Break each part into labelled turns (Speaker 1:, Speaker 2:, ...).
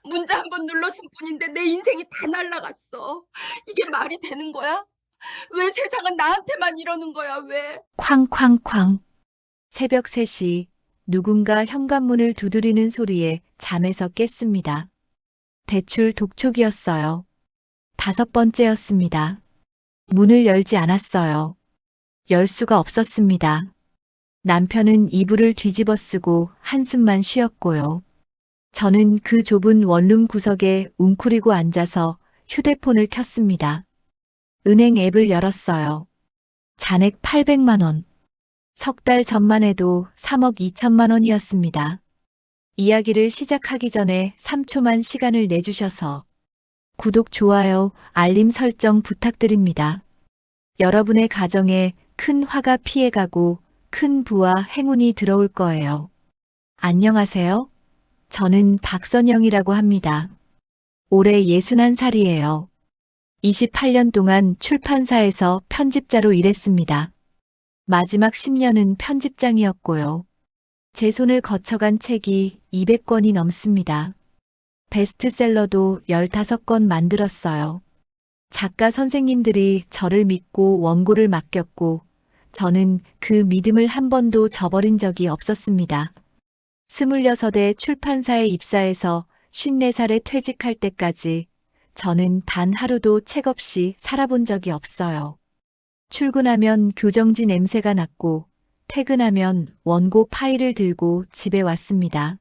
Speaker 1: 문자 한 번 눌렀을 뿐인데 내 인생이 다 날라갔어. 이게 말이 되는 거야? 왜 세상은 나한테만 이러는 거야, 왜?
Speaker 2: 쾅쾅쾅. 새벽 3시 누군가 현관문을 두드리는 소리에 잠에서 깼습니다. 대출 독촉이었어요. 5번째였습니다. 문을 열지 않았어요. 열 수가 없었습니다. 남편은 이불을 뒤집어 쓰고 한숨만 쉬었고요. 저는 그 좁은 원룸 구석에 웅크리고 앉아서 휴대폰을 켰습니다. 은행 앱을 열었어요. 잔액 800만 원. 석 달 전만 해도 3억 2천만 원이었습니다. 이야기를 시작하기 전에 3초만 시간을 내주셔서 구독, 좋아요, 알림 설정 부탁드립니다. 여러분의 가정에 큰 화가 피해가고 큰 부와 행운이 들어올 거예요. 안녕하세요. 저는 박선영이라고 합니다. 올해 61살이에요. 28년 동안 출판사에서 편집자로 일했습니다. 마지막 10년은 편집장이었고요. 제 손을 거쳐간 책이 200권이 넘습니다. 베스트셀러도 15권 만들었어요. 작가 선생님들이 저를 믿고 원고를 맡겼고, 저는 그 믿음을 한 번도 저버린 적이 없었습니다. 26에 출판사에 입사해서 54살에 퇴직할 때까지 저는 단 하루도 책 없이 살아본 적이 없어요. 출근하면 교정지 냄새가 났고, 퇴근하면 원고 파일을 들고 집에 왔습니다.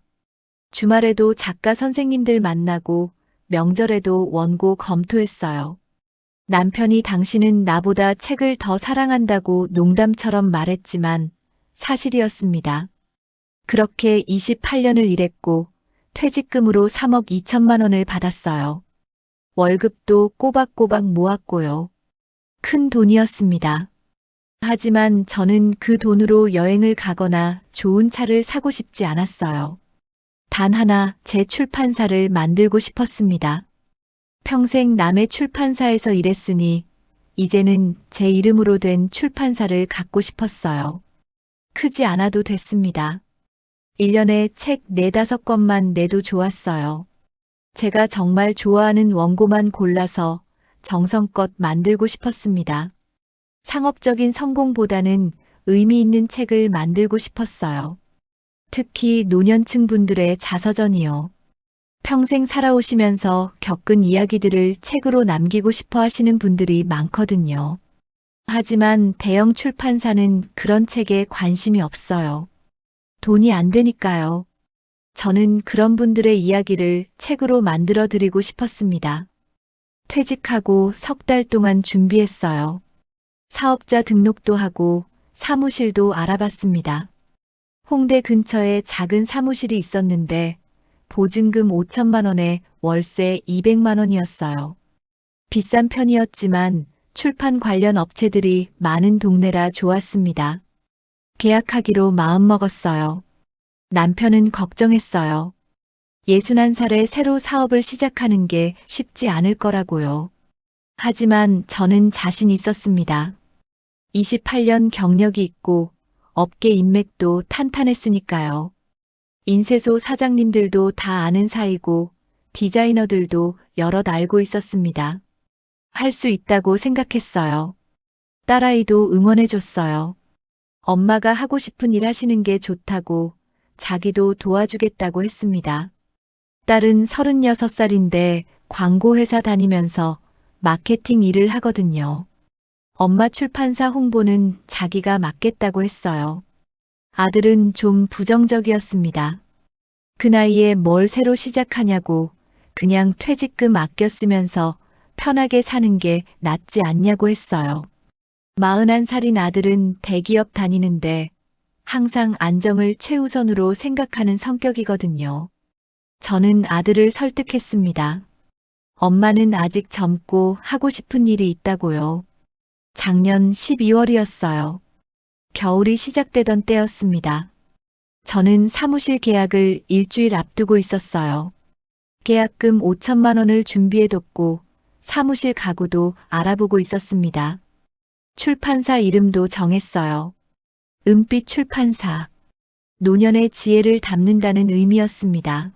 Speaker 2: 주말에도 작가 선생님들 만나고, 명절에도 원고 검토했어요. 남편이 당신은 나보다 책을 더 사랑한다고 농담처럼 말했지만 사실이었습니다. 그렇게 28년을 일했고 퇴직금으로 3억 2천만 원을 받았어요. 월급도 꼬박꼬박 모았고요. 큰 돈이었습니다. 하지만 저는 그 돈으로 여행을 가거나 좋은 차를 사고 싶지 않았어요. 단 하나 제 출판사를 만들고 싶었습니다. 평생 남의 출판사에서 일했으니 이제는 제 이름으로 된 출판사를 갖고 싶었어요. 크지 않아도 됐습니다. 1년에 책 4~5권만 내도 좋았어요. 제가 정말 좋아하는 원고만 골라서 정성껏 만들고 싶었습니다. 상업적인 성공보다는 의미 있는 책을 만들고 싶었어요. 특히 노년층 분들의 자서전이요. 평생 살아오시면서 겪은 이야기들을 책으로 남기고 싶어 하시는 분들이 많거든요. 하지만 대형 출판사는 그런 책에 관심이 없어요. 돈이 안 되니까요. 저는 그런 분들의 이야기를 책으로 만들어 드리고 싶었습니다. 퇴직하고 석 달 동안 준비했어요. 사업자 등록도 하고 사무실도 알아봤습니다. 홍대 근처에 작은 사무실이 있었는데 보증금 5천만 원에 월세 200만 원이었어요. 비싼 편이었지만 출판 관련 업체들이 많은 동네라 좋았습니다. 계약하기로 마음먹었어요. 남편은 걱정했어요. 61살에 새로 사업을 시작하는 게 쉽지 않을 거라고요. 하지만 저는 자신 있었습니다. 28년 경력이 있고 업계 인맥도 탄탄했으니까요. 인쇄소 사장님들도 다 아는 사이고 디자이너들도 여럿 알고 있었습니다. 할 수 있다고 생각했어요. 딸아이도 응원해줬어요. 엄마가 하고 싶은 일 하시는 게 좋다고 자기도 도와주겠다고 했습니다. 딸은 36살인데 광고회사 다니면서 마케팅 일을 하거든요. 엄마 출판사 홍보는 자기가 맡겠다고 했어요. 아들은 좀 부정적이었습니다. 그 나이에 뭘 새로 시작하냐고 그냥 퇴직금 아껴 쓰면서 편하게 사는 게 낫지 않냐고 했어요. 41살인 아들은 대기업 다니는데 항상 안정을 최우선으로 생각하는 성격이거든요. 저는 아들을 설득했습니다. 엄마는 아직 젊고 하고 싶은 일이 있다고요. 작년 12월이었어요. 겨울이 시작되던 때였습니다. 저는 사무실 계약을 일주일 앞두고 있었어요. 계약금 5천만 원을 준비해뒀고 사무실 가구도 알아보고 있었습니다. 출판사 이름도 정했어요. 은빛 출판사. 노년의 지혜를 담는다는 의미였습니다.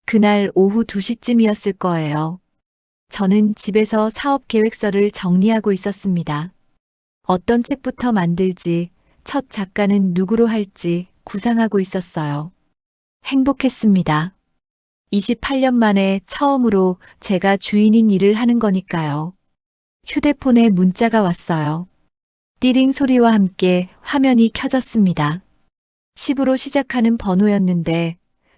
Speaker 2: 그날 오후 2시쯤이었을 거예요. 저는 집에서 사업 계획서를 정리하고 있었습니다. 어떤 책부터 만들지, 첫 작가는 누구로 할지 구상하고 있었어요. 행복했습니다. 28년 만에 처음으로 제가 주인인 일을 하는 거니까요. 휴대폰에 문자가 왔어요. 띠링 소리와 함께 화면이 켜졌습니다. 10으로 시작하는 번호였는데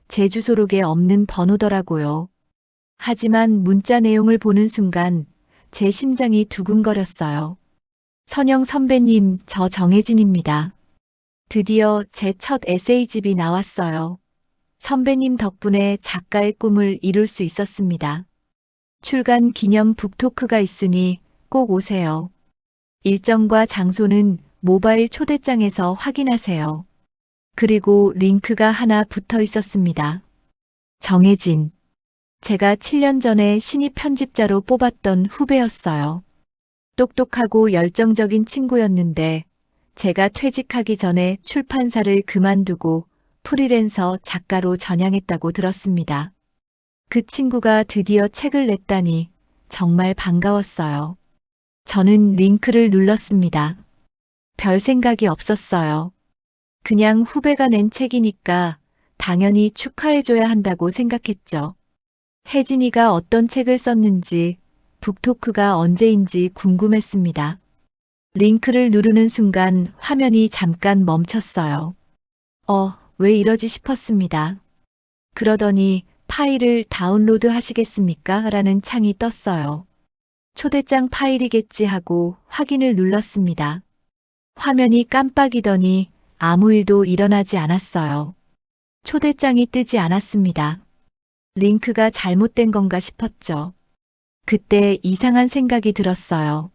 Speaker 2: 제 주소록에 없는 번호더라고요. 하지만 문자 내용을 보는 순간 제 심장이 두근거렸어요. 선영 선배님, 저 정혜진입니다. 드디어 제 첫 에세이집이 나왔어요. 선배님 덕분에 작가의 꿈을 이룰 수 있었습니다. 출간 기념 북토크가 있으니 꼭 오세요. 일정과 장소는 모바일 초대장에서 확인하세요. 그리고 링크가 하나 붙어 있었습니다. 정혜진. 제가 7년 전에 신입 편집자로 뽑았던 후배였어요. 똑똑하고 열정적인 친구였는데 제가 퇴직하기 전에 출판사를 그만두고 프리랜서 작가로 전향했다고 들었습니다. 그 친구가 드디어 책을 냈다니 정말 반가웠어요. 저는 링크를 눌렀습니다. 별 생각이 없었어요. 그냥 후배가 낸 책이니까 당연히 축하해줘야 한다고 생각했죠. 혜진이가 어떤 책을 썼는지, 북토크가 언제인지 궁금했습니다. 링크를 누르는 순간 화면이 잠깐 멈췄어요. 왜 이러지 싶었습니다. 그러더니 파일을 다운로드 하시겠습니까? 라는 창이 떴어요. 초대장 파일이겠지 하고 확인을 눌렀습니다. 화면이 깜빡이더니 아무 일도 일어나지 않았어요. 초대장이 뜨지 않았습니다. 링크가 잘못된 건가 싶었죠. 그때 이상한 생각이 들었어요.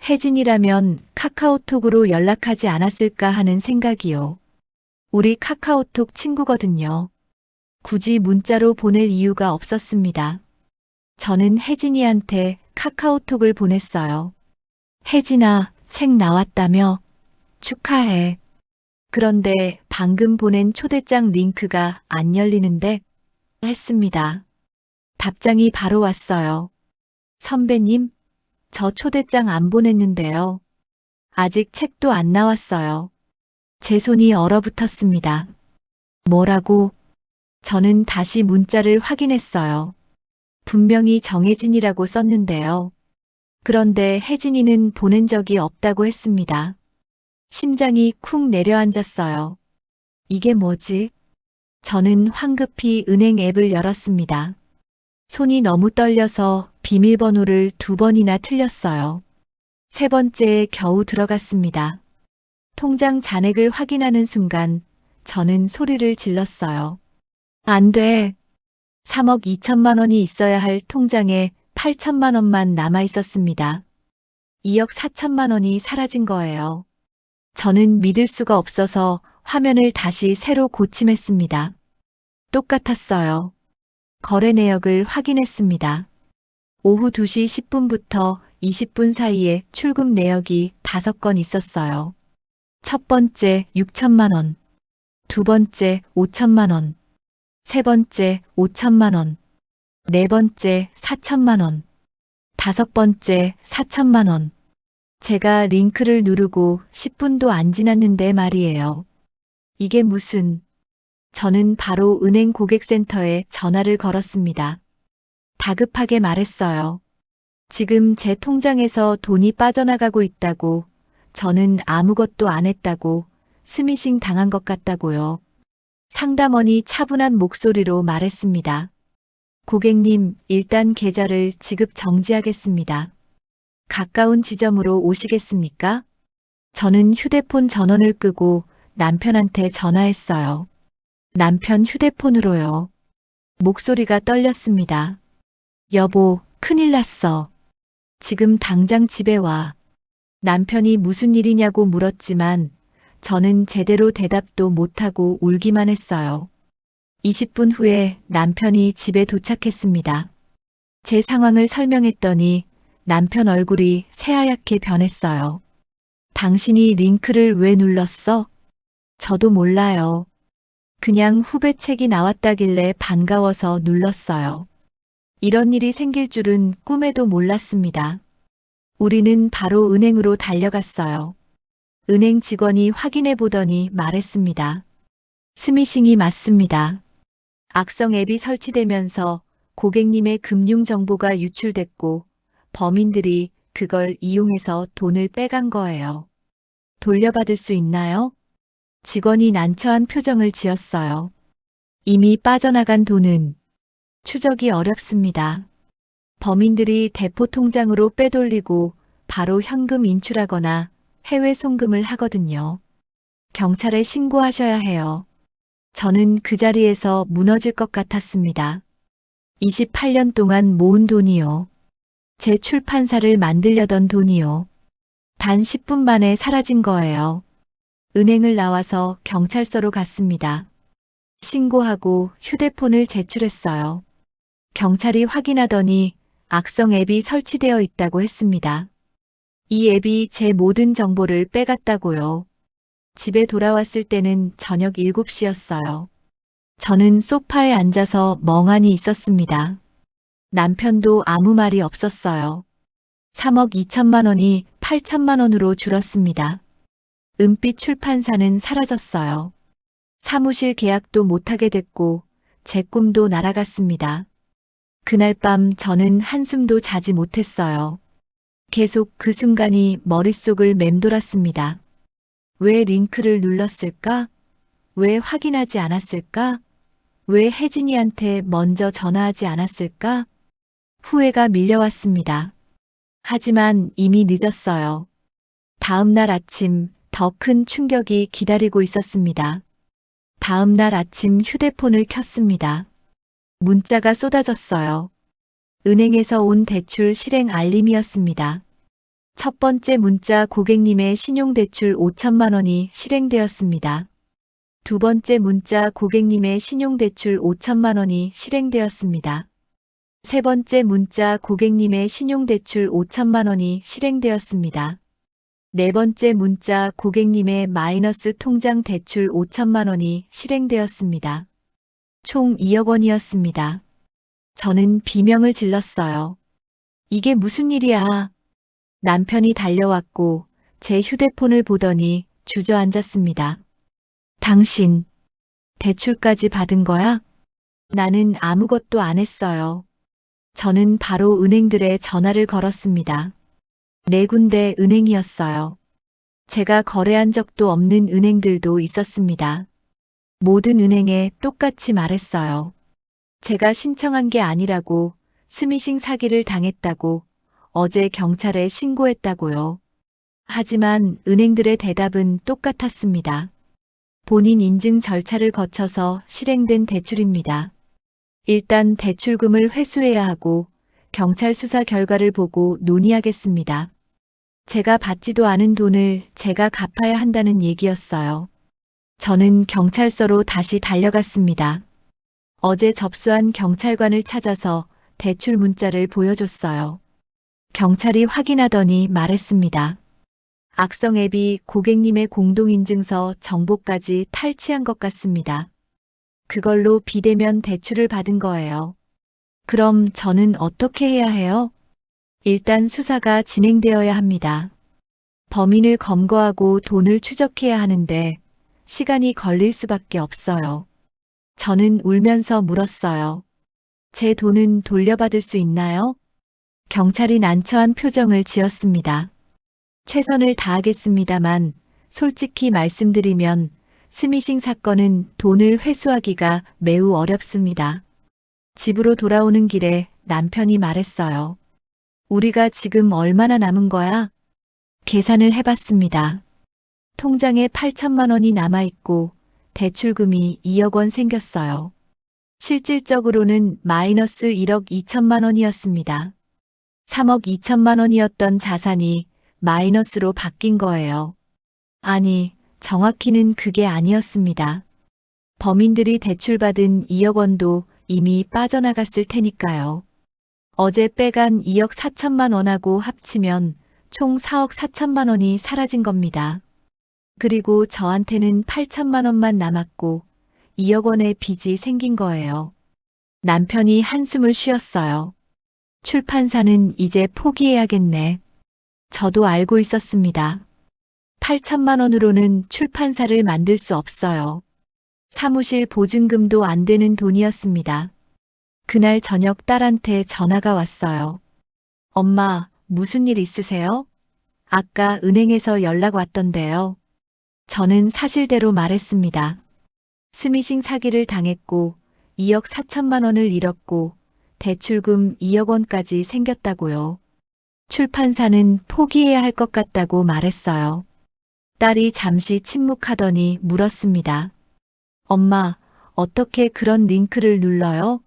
Speaker 2: 혜진이라면 카카오톡으로 연락하지 않았을까 하는 생각이요. 우리 카카오톡 친구거든요. 굳이 문자로 보낼 이유가 없었습니다. 저는 혜진이한테 카카오톡을 보냈어요. 혜진아, 책 나왔다며? 축하해. 그런데 방금 보낸 초대장 링크가 안 열리는데? 했습니다. 답장이 바로 왔어요. 선배님, 저 초대장 안 보냈는데요. 아직 책도 안 나왔어요. 제 손이 얼어붙었습니다. 뭐라고? 저는 다시 문자를 확인했어요. 분명히 정혜진이라고 썼는데요. 그런데 혜진이는 보낸 적이 없다고 했습니다. 심장이 쿵 내려앉았어요. 이게 뭐지? 저는 황급히 은행 앱을 열었습니다. 손이 너무 떨려서 비밀번호를 2번이나 틀렸어요. 세 번째에 겨우 들어갔습니다. 통장 잔액을 확인하는 순간 저는 소리를 질렀어요. 안 돼. 3억 2천만 원이 있어야 할 통장에 8천만 원만 남아 있었습니다. 2억 4천만 원이 사라진 거예요. 저는 믿을 수가 없어서 화면을 다시 새로 고침했습니다. 똑같았어요. 거래 내역을 확인했습니다. 오후 2시 10분부터 20분 사이에 출금 내역이 5건 있었어요. 첫 번째 6천만 원, 두 번째 5천만 원, 세 번째 5천만 원, 네 번째 4천만 원, 다섯 번째 4천만 원. 제가 링크를 누르고 10분도 안 지났는데 말이에요. 이게 무슨... 저는 바로 은행 고객센터에 전화를 걸었습니다. 다급하게 말했어요. 지금 제 통장에서 돈이 빠져나가고 있다고, 저는 아무것도 안 했다고, 스미싱 당한 것 같다고요. 상담원이 차분한 목소리로 말했습니다. 고객님, 일단 계좌를 지급 정지하겠습니다. 가까운 지점으로 오시겠습니까? 저는 휴대폰 전원을 끄고 남편한테 전화했어요. 남편 휴대폰으로요. 목소리가 떨렸습니다. 여보, 큰일 났어. 지금 당장 집에 와. 남편이 무슨 일이냐고 물었지만 저는 제대로 대답도 못하고 울기만 했어요. 20분 후에 남편이 집에 도착했습니다. 제 상황을 설명했더니 남편 얼굴이 새하얗게 변했어요. 당신이 링크를 왜 눌렀어? 저도 몰라요. 그냥 후배 책이 나왔다길래 반가워서 눌렀어요. 이런 일이 생길 줄은 꿈에도 몰랐습니다. 우리는 바로 은행으로 달려갔어요. 은행 직원이 확인해 보더니 말했습니다. 스미싱이 맞습니다. 악성 앱이 설치되면서 고객님의 금융 정보가 유출됐고 범인들이 그걸 이용해서 돈을 빼간 거예요. 돌려받을 수 있나요? 직원이 난처한 표정을 지었어요. 이미 빠져나간 돈은 추적이 어렵습니다. 범인들이 대포 통장으로 빼돌리고 바로 현금 인출하거나 해외 송금을 하거든요. 경찰에 신고하셔야 해요. 저는 그 자리에서 무너질 것 같았습니다. 28년 동안 모은 돈이요. 제 출판사를 만들려던 돈이요. 단 10분 만에 사라진 거예요. 은행을 나와서 경찰서로 갔습니다. 신고하고 휴대폰을 제출했어요. 경찰이 확인하더니 악성 앱이 설치되어 있다고 했습니다. 이 앱이 제 모든 정보를 빼갔다고요. 집에 돌아왔을 때는 저녁 7시였어요. 저는 소파에 앉아서 멍하니 있었습니다. 남편도 아무 말이 없었어요. 3억 2천만 원이 8천만 원으로 줄었습니다. 은빛 출판사는 사라졌어요. 사무실 계약도 못하게 됐고 제 꿈도 날아갔습니다. 그날 밤 저는 한숨도 자지 못했어요. 계속 그 순간이 머릿속을 맴돌았습니다. 왜 링크를 눌렀을까? 왜 확인하지 않았을까? 왜 혜진이한테 먼저 전화하지 않았을까? 후회가 밀려왔습니다. 하지만 이미 늦었어요. 다음 날 아침 더 큰 충격이 기다리고 있었습니다. 다음 날 아침 휴대폰을 켰습니다. 문자가 쏟아졌어요. 은행에서 온 대출 실행 알림이었습니다. 첫 번째 문자 고객님의 신용대출 5천만 원이 실행되었습니다. 두 번째 문자 고객님의 신용대출 5천만 원이 실행되었습니다. 세 번째 문자 고객님의 신용대출 5천만 원이 실행되었습니다. 네 번째 문자 고객님의 마이너스 통장 대출 5천만 원이 실행되었습니다. 총 2억 원이었습니다. 저는 비명을 질렀어요. 이게 무슨 일이야? 남편이 달려왔고 제 휴대폰을 보더니 주저앉았습니다. 당신, 대출까지 받은 거야? 나는 아무것도 안 했어요. 저는 바로 은행들에 전화를 걸었습니다. 4군데 은행이었어요. 제가 거래한 적도 없는 은행들도 있었습니다. 모든 은행에 똑같이 말했어요. 제가 신청한 게 아니라고, 스미싱 사기를 당했다고, 어제 경찰에 신고했다고요. 하지만 은행들의 대답은 똑같았습니다. 본인 인증 절차를 거쳐서 실행된 대출입니다. 일단 대출금을 회수해야 하고 경찰 수사 결과를 보고 논의하겠습니다. 제가 받지도 않은 돈을 제가 갚아야 한다는 얘기였어요. 저는 경찰서로 다시 달려갔습니다. 어제 접수한 경찰관을 찾아서 대출 문자를 보여줬어요. 경찰이 확인하더니 말했습니다. 악성 앱이 고객님의 공동인증서 정보까지 탈취한 것 같습니다. 그걸로 비대면 대출을 받은 거예요. 그럼 저는 어떻게 해야 해요? 일단 수사가 진행되어야 합니다. 범인을 검거하고 돈을 추적해야 하는데 시간이 걸릴 수밖에 없어요. 저는 울면서 물었어요. 제 돈은 돌려받을 수 있나요? 경찰이 난처한 표정을 지었습니다. 최선을 다하겠습니다만 솔직히 말씀드리면 스미싱 사건은 돈을 회수하기가 매우 어렵습니다. 집으로 돌아오는 길에 남편이 말했어요. 우리가 지금 얼마나 남은 거야? 계산을 해봤습니다. 통장에 8천만 원이 남아있고 대출금이 2억 원 생겼어요. 실질적으로는 마이너스 1억 2천만 원이었습니다. 3억 2천만 원이었던 자산이 마이너스로 바뀐 거예요. 아니, 정확히는 그게 아니었습니다. 범인들이 대출받은 2억 원도 이미 빠져나갔을 테니까요. 어제 빼간 2억 4천만 원하고 합치면 총 4억 4천만 원이 사라진 겁니다. 그리고 저한테는 8천만 원만 남았고 2억 원의 빚이 생긴 거예요. 남편이 한숨을 쉬었어요. 출판사는 이제 포기해야겠네. 저도 알고 있었습니다. 8천만 원으로는 출판사를 만들 수 없어요. 사무실 보증금도 안 되는 돈이었습니다. 그날 저녁 딸한테 전화가 왔어요. 엄마, 무슨 일 있으세요? 아까 은행에서 연락 왔던데요. 저는 사실대로 말했습니다. 스미싱 사기를 당했고 2억 4천만 원을 잃었고 대출금 2억 원까지 생겼다고요. 출판사는 포기해야 할 것 같다고 말했어요. 딸이 잠시 침묵하더니 물었습니다. 엄마, 어떻게 그런 링크를 눌러요?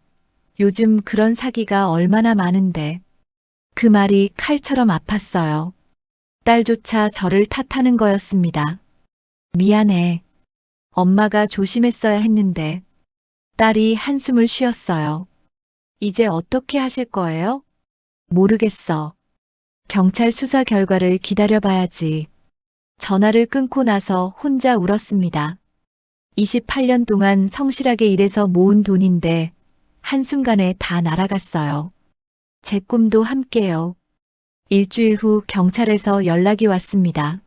Speaker 2: 요즘 그런 사기가 얼마나 많은데. 그 말이 칼처럼 아팠어요. 딸조차 저를 탓하는 거였습니다. 미안해. 엄마가 조심했어야 했는데. 딸이 한숨을 쉬었어요. 이제 어떻게 하실 거예요? 모르겠어. 경찰 수사 결과를 기다려봐야지. 전화를 끊고 나서 혼자 울었습니다. 28년 동안 성실하게 일해서 모은 돈인데 한순간에 다 날아갔어요. 제 꿈도 함께요. 일주일 후 경찰에서 연락이 왔습니다.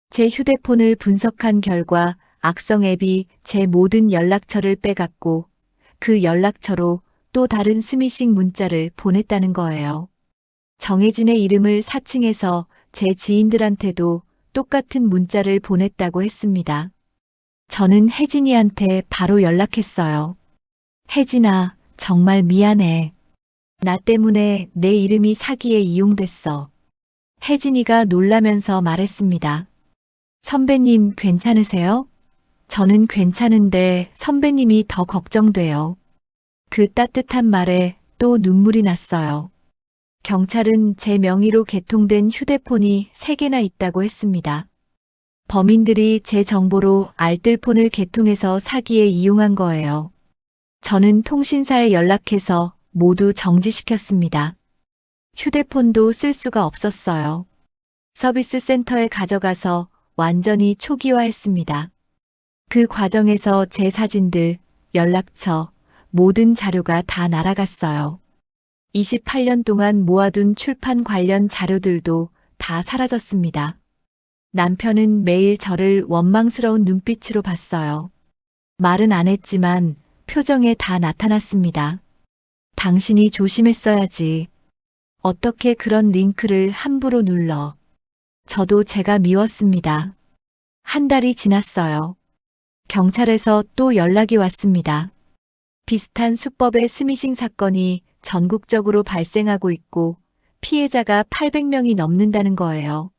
Speaker 2: 제 휴대폰을 분석한 결과 악성 앱이 제 모든 연락처를 빼갔고 그 연락처로 또 다른 스미싱 문자를 보냈다는 거예요. 정혜진의 이름을 사칭해서 제 지인들한테도 똑같은 문자를 보냈다고 했습니다. 저는 혜진이한테 바로 연락했어요. 혜진아, 정말 미안해. 나 때문에 내 이름이 사기에 이용됐어. 혜진이가 놀라면서 말했습니다. 선배님 괜찮으세요? 저는 괜찮은데 선배님이 더 걱정돼요. 그 따뜻한 말에 또 눈물이 났어요. 경찰은 제 명의로 개통된 휴대폰이 3개나 있다고 했습니다. 범인들이 제 정보로 알뜰폰을 개통해서 사기에 이용한 거예요. 저는 통신사에 연락해서 모두 정지시켰습니다. 휴대폰도 쓸 수가 없었어요. 서비스 센터에 가져가서 완전히 초기화했습니다. 그 과정에서 제 사진들, 연락처, 모든 자료가 다 날아갔어요. 28년 동안 모아둔 출판 관련 자료들도 다 사라졌습니다. 남편은 매일 저를 원망스러운 눈빛으로 봤어요. 말은 안 했지만 표정에 다 나타났습니다. 당신이 조심했어야지. 어떻게 그런 링크를 함부로 눌러. 저도 제가 미웠습니다. 한 달이 지났어요. 경찰에서 또 연락이 왔습니다. 비슷한 수법의 스미싱 사건이 전국적으로 발생하고 있고 피해자가 800명이 넘는다는 거예요.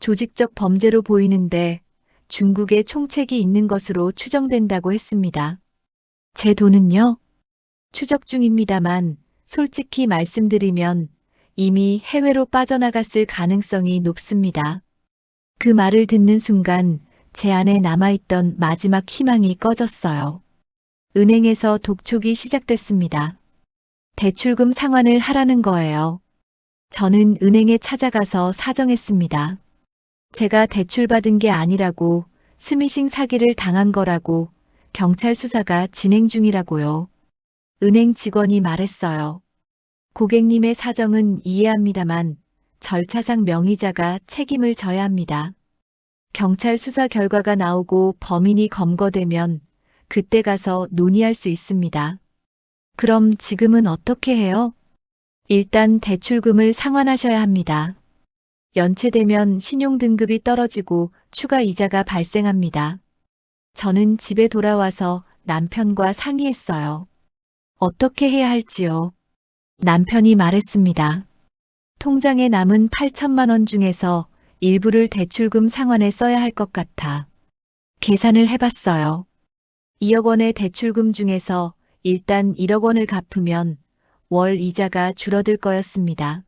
Speaker 2: 조직적 범죄로 보이는데 중국에 총책이 있는 것으로 추정된다고 했습니다. 제 돈은요? 추적 중입니다만 솔직히 말씀드리면 이미 해외로 빠져나갔을 가능성이 높습니다. 그 말을 듣는 순간 제 안에 남아있던 마지막 희망이 꺼졌어요. 은행에서 독촉이 시작됐습니다. 대출금 상환을 하라는 거예요. 저는 은행에 찾아가서 사정했습니다. 제가 대출받은 게 아니라고, 스미싱 사기를 당한 거라고, 경찰 수사가 진행 중이라고요. 은행 직원이 말했어요. 고객님의 사정은 이해합니다만 절차상 명의자가 책임을 져야 합니다. 경찰 수사 결과가 나오고 범인이 검거되면 그때 가서 논의할 수 있습니다. 그럼 지금은 어떻게 해요? 일단 대출금을 상환하셔야 합니다. 연체되면 신용등급이 떨어지고 추가 이자가 발생합니다. 저는 집에 돌아와서 남편과 상의했어요. 어떻게 해야 할지요? 남편이 말했습니다. 통장에 남은 8천만 원 중에서 일부를 대출금 상환에 써야 할 것 같아. 계산을 해봤어요. 2억 원의 대출금 중에서 일단 1억 원을 갚으면 월 이자가 줄어들 거였습니다.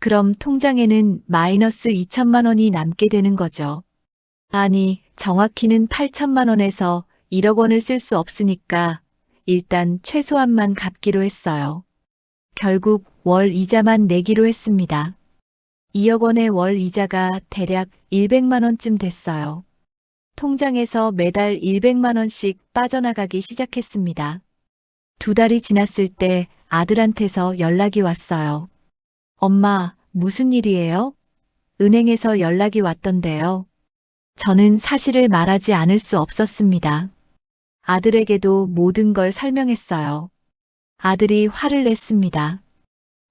Speaker 2: 그럼 통장에는 마이너스 2천만 원이 남게 되는 거죠. 아니, 정확히는 8천만 원에서 1억 원을 쓸 수 없으니까 일단 최소한만 갚기로 했어요. 결국 월 이자만 내기로 했습니다. 2억 원의 월 이자가 대략 100만 원쯤 됐어요. 통장에서 매달 100만 원씩 빠져나가기 시작했습니다. 2달이 지났을 때 아들한테서 연락이 왔어요. 엄마, 무슨 일이에요? 은행에서 연락이 왔던데요. 저는 사실을 말하지 않을 수 없었습니다. 아들에게도 모든 걸 설명했어요. 아들이 화를 냈습니다.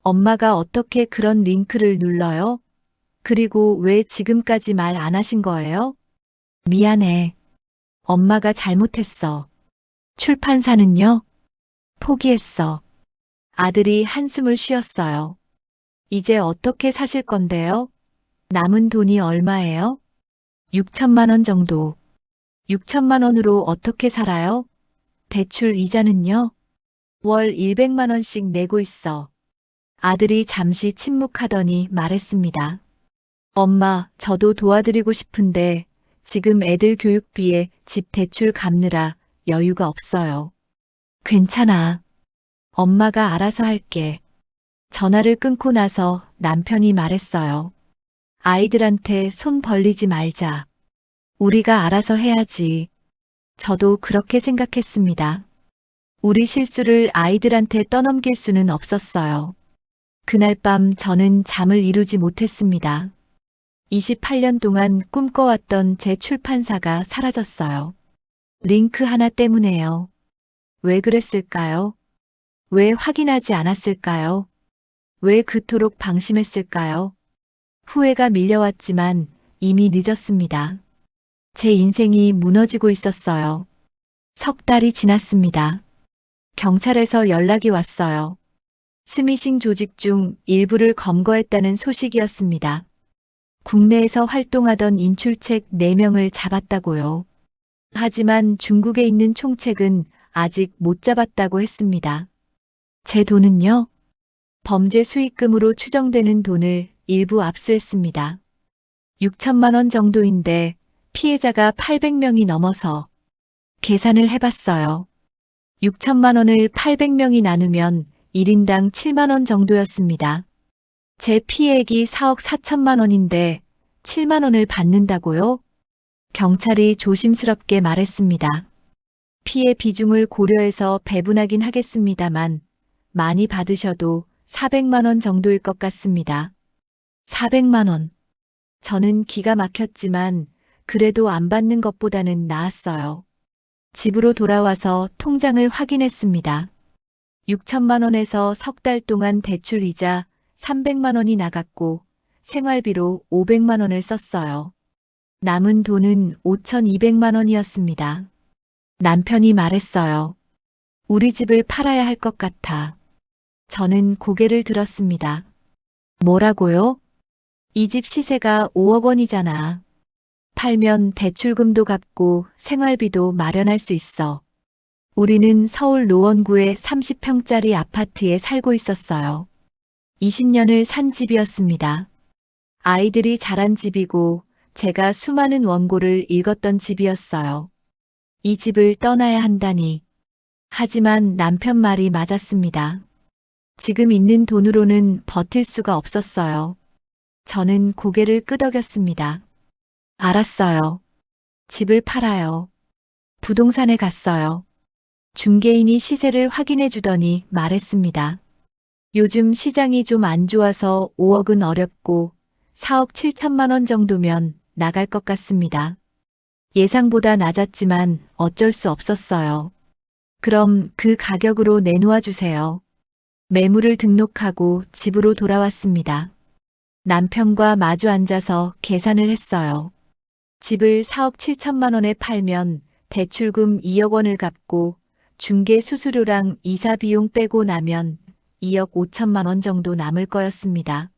Speaker 2: 엄마가 어떻게 그런 링크를 눌러요? 그리고 왜 지금까지 말 안 하신 거예요? 미안해. 엄마가 잘못했어. 출판사는요? 포기했어. 아들이 한숨을 쉬었어요. 이제 어떻게 사실 건데요? 남은 돈이 얼마예요? 6천만 원 정도. 6천만 원으로 어떻게 살아요? 대출 이자는요? 월 100만 원씩 내고 있어. 아들이 잠시 침묵하더니 말했습니다. 엄마, 저도 도와드리고 싶은데 지금 애들 교육비에 집 대출 갚느라 여유가 없어요. 괜찮아. 엄마가 알아서 할게. 전화를 끊고 나서 남편이 말했어요. 아이들한테 손 벌리지 말자. 우리가 알아서 해야지. 저도 그렇게 생각했습니다. 우리 실수를 아이들한테 떠넘길 수는 없었어요. 그날 밤 저는 잠을 이루지 못했습니다. 28년 동안 꿈꿔왔던 제 출판사가 사라졌어요. 링크 하나 때문에요. 왜 그랬을까요? 왜 확인하지 않았을까요? 왜 그토록 방심했을까요? 후회가 밀려왔지만 이미 늦었습니다. 제 인생이 무너지고 있었어요. 석 달이 지났습니다. 경찰에서 연락이 왔어요. 스미싱 조직 중 일부를 검거했다는 소식이었습니다. 국내에서 활동하던 인출책 4명을 잡았다고요. 하지만 중국에 있는 총책은 아직 못 잡았다고 했습니다. 제 돈은요? 범죄 수익금으로 추정되는 돈을 일부 압수했습니다. 6천만 원 정도인데 피해자가 800명이 넘어서 계산을 해봤어요. 6천만 원을 800명이 나누면 1인당 7만 원 정도였습니다. 제 피해액이 4억 4천만 원인데 7만 원을 받는다고요? 경찰이 조심스럽게 말했습니다. 피해 비중을 고려해서 배분하긴 하겠습니다만 많이 받으셔도 400만 원 정도일 것 같습니다. 400만 원. 저는 기가 막혔지만 그래도 안 받는 것보다는 나았어요. 집으로 돌아와서 통장을 확인했습니다. 6천만 원에서 석 달 동안 대출이자 300만 원이 나갔고 생활비로 500만 원을 썼어요. 남은 돈은 5,200만 원이었습니다. 남편이 말했어요. 우리 집을 팔아야 할 것 같아. 저는 고개를 들었습니다. 뭐라고요? 이 집 시세가 5억 원이잖아. 팔면 대출금도 갚고 생활비도 마련할 수 있어. 우리는 서울 노원구의 30평짜리 아파트에 살고 있었어요. 20년을 산 집이었습니다. 아이들이 자란 집이고 제가 수많은 원고를 읽었던 집이었어요. 이 집을 떠나야 한다니. 하지만 남편 말이 맞았습니다. 지금 있는 돈으로는 버틸 수가 없었어요. 저는 고개를 끄덕였습니다. 알았어요. 집을 팔아요. 부동산에 갔어요. 중개인이 시세를 확인해 주더니 말했습니다. 요즘 시장이 좀 안 좋아서 5억은 어렵고 4억 7천만 원 정도면 나갈 것 같습니다. 예상보다 낮았지만 어쩔 수 없었어요. 그럼 그 가격으로 내놓아 주세요. 매물을 등록하고 집으로 돌아왔습니다. 남편과 마주 앉아서 계산을 했어요. 집을 4억 7천만 원에 팔면 대출금 2억 원을 갚고 중개 수수료랑 이사 비용 빼고 나면 2억 5천만 원 정도 남을 거였습니다.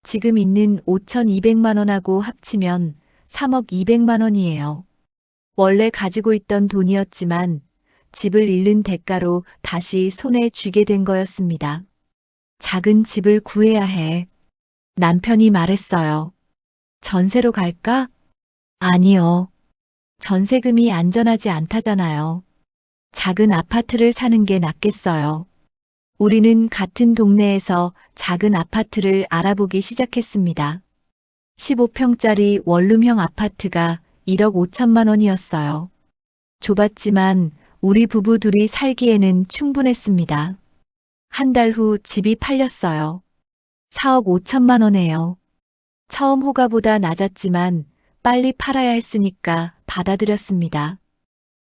Speaker 2: 지금 있는 5,200만 원하고 합치면 3억 200만 원이에요. 원래 가지고 있던 돈이었지만 집을 잃는 대가로 다시 손에 쥐게 된 거였습니다. 작은 집을 구해야 해. 남편이 말했어요. 전세로 갈까? 아니요. 전세금이 안전하지 않다잖아요. 작은 아파트를 사는 게 낫겠어요. 우리는 같은 동네에서 작은 아파트를 알아보기 시작했습니다. 15평짜리 원룸형 아파트가 1억 5천만 원이었어요. 좁았지만 우리 부부 둘이 살기에는 충분했습니다. 한 달 후 집이 팔렸어요. 4억 5천만 원에요. 처음 호가보다 낮았지만 빨리 팔아야 했으니까 받아들였습니다.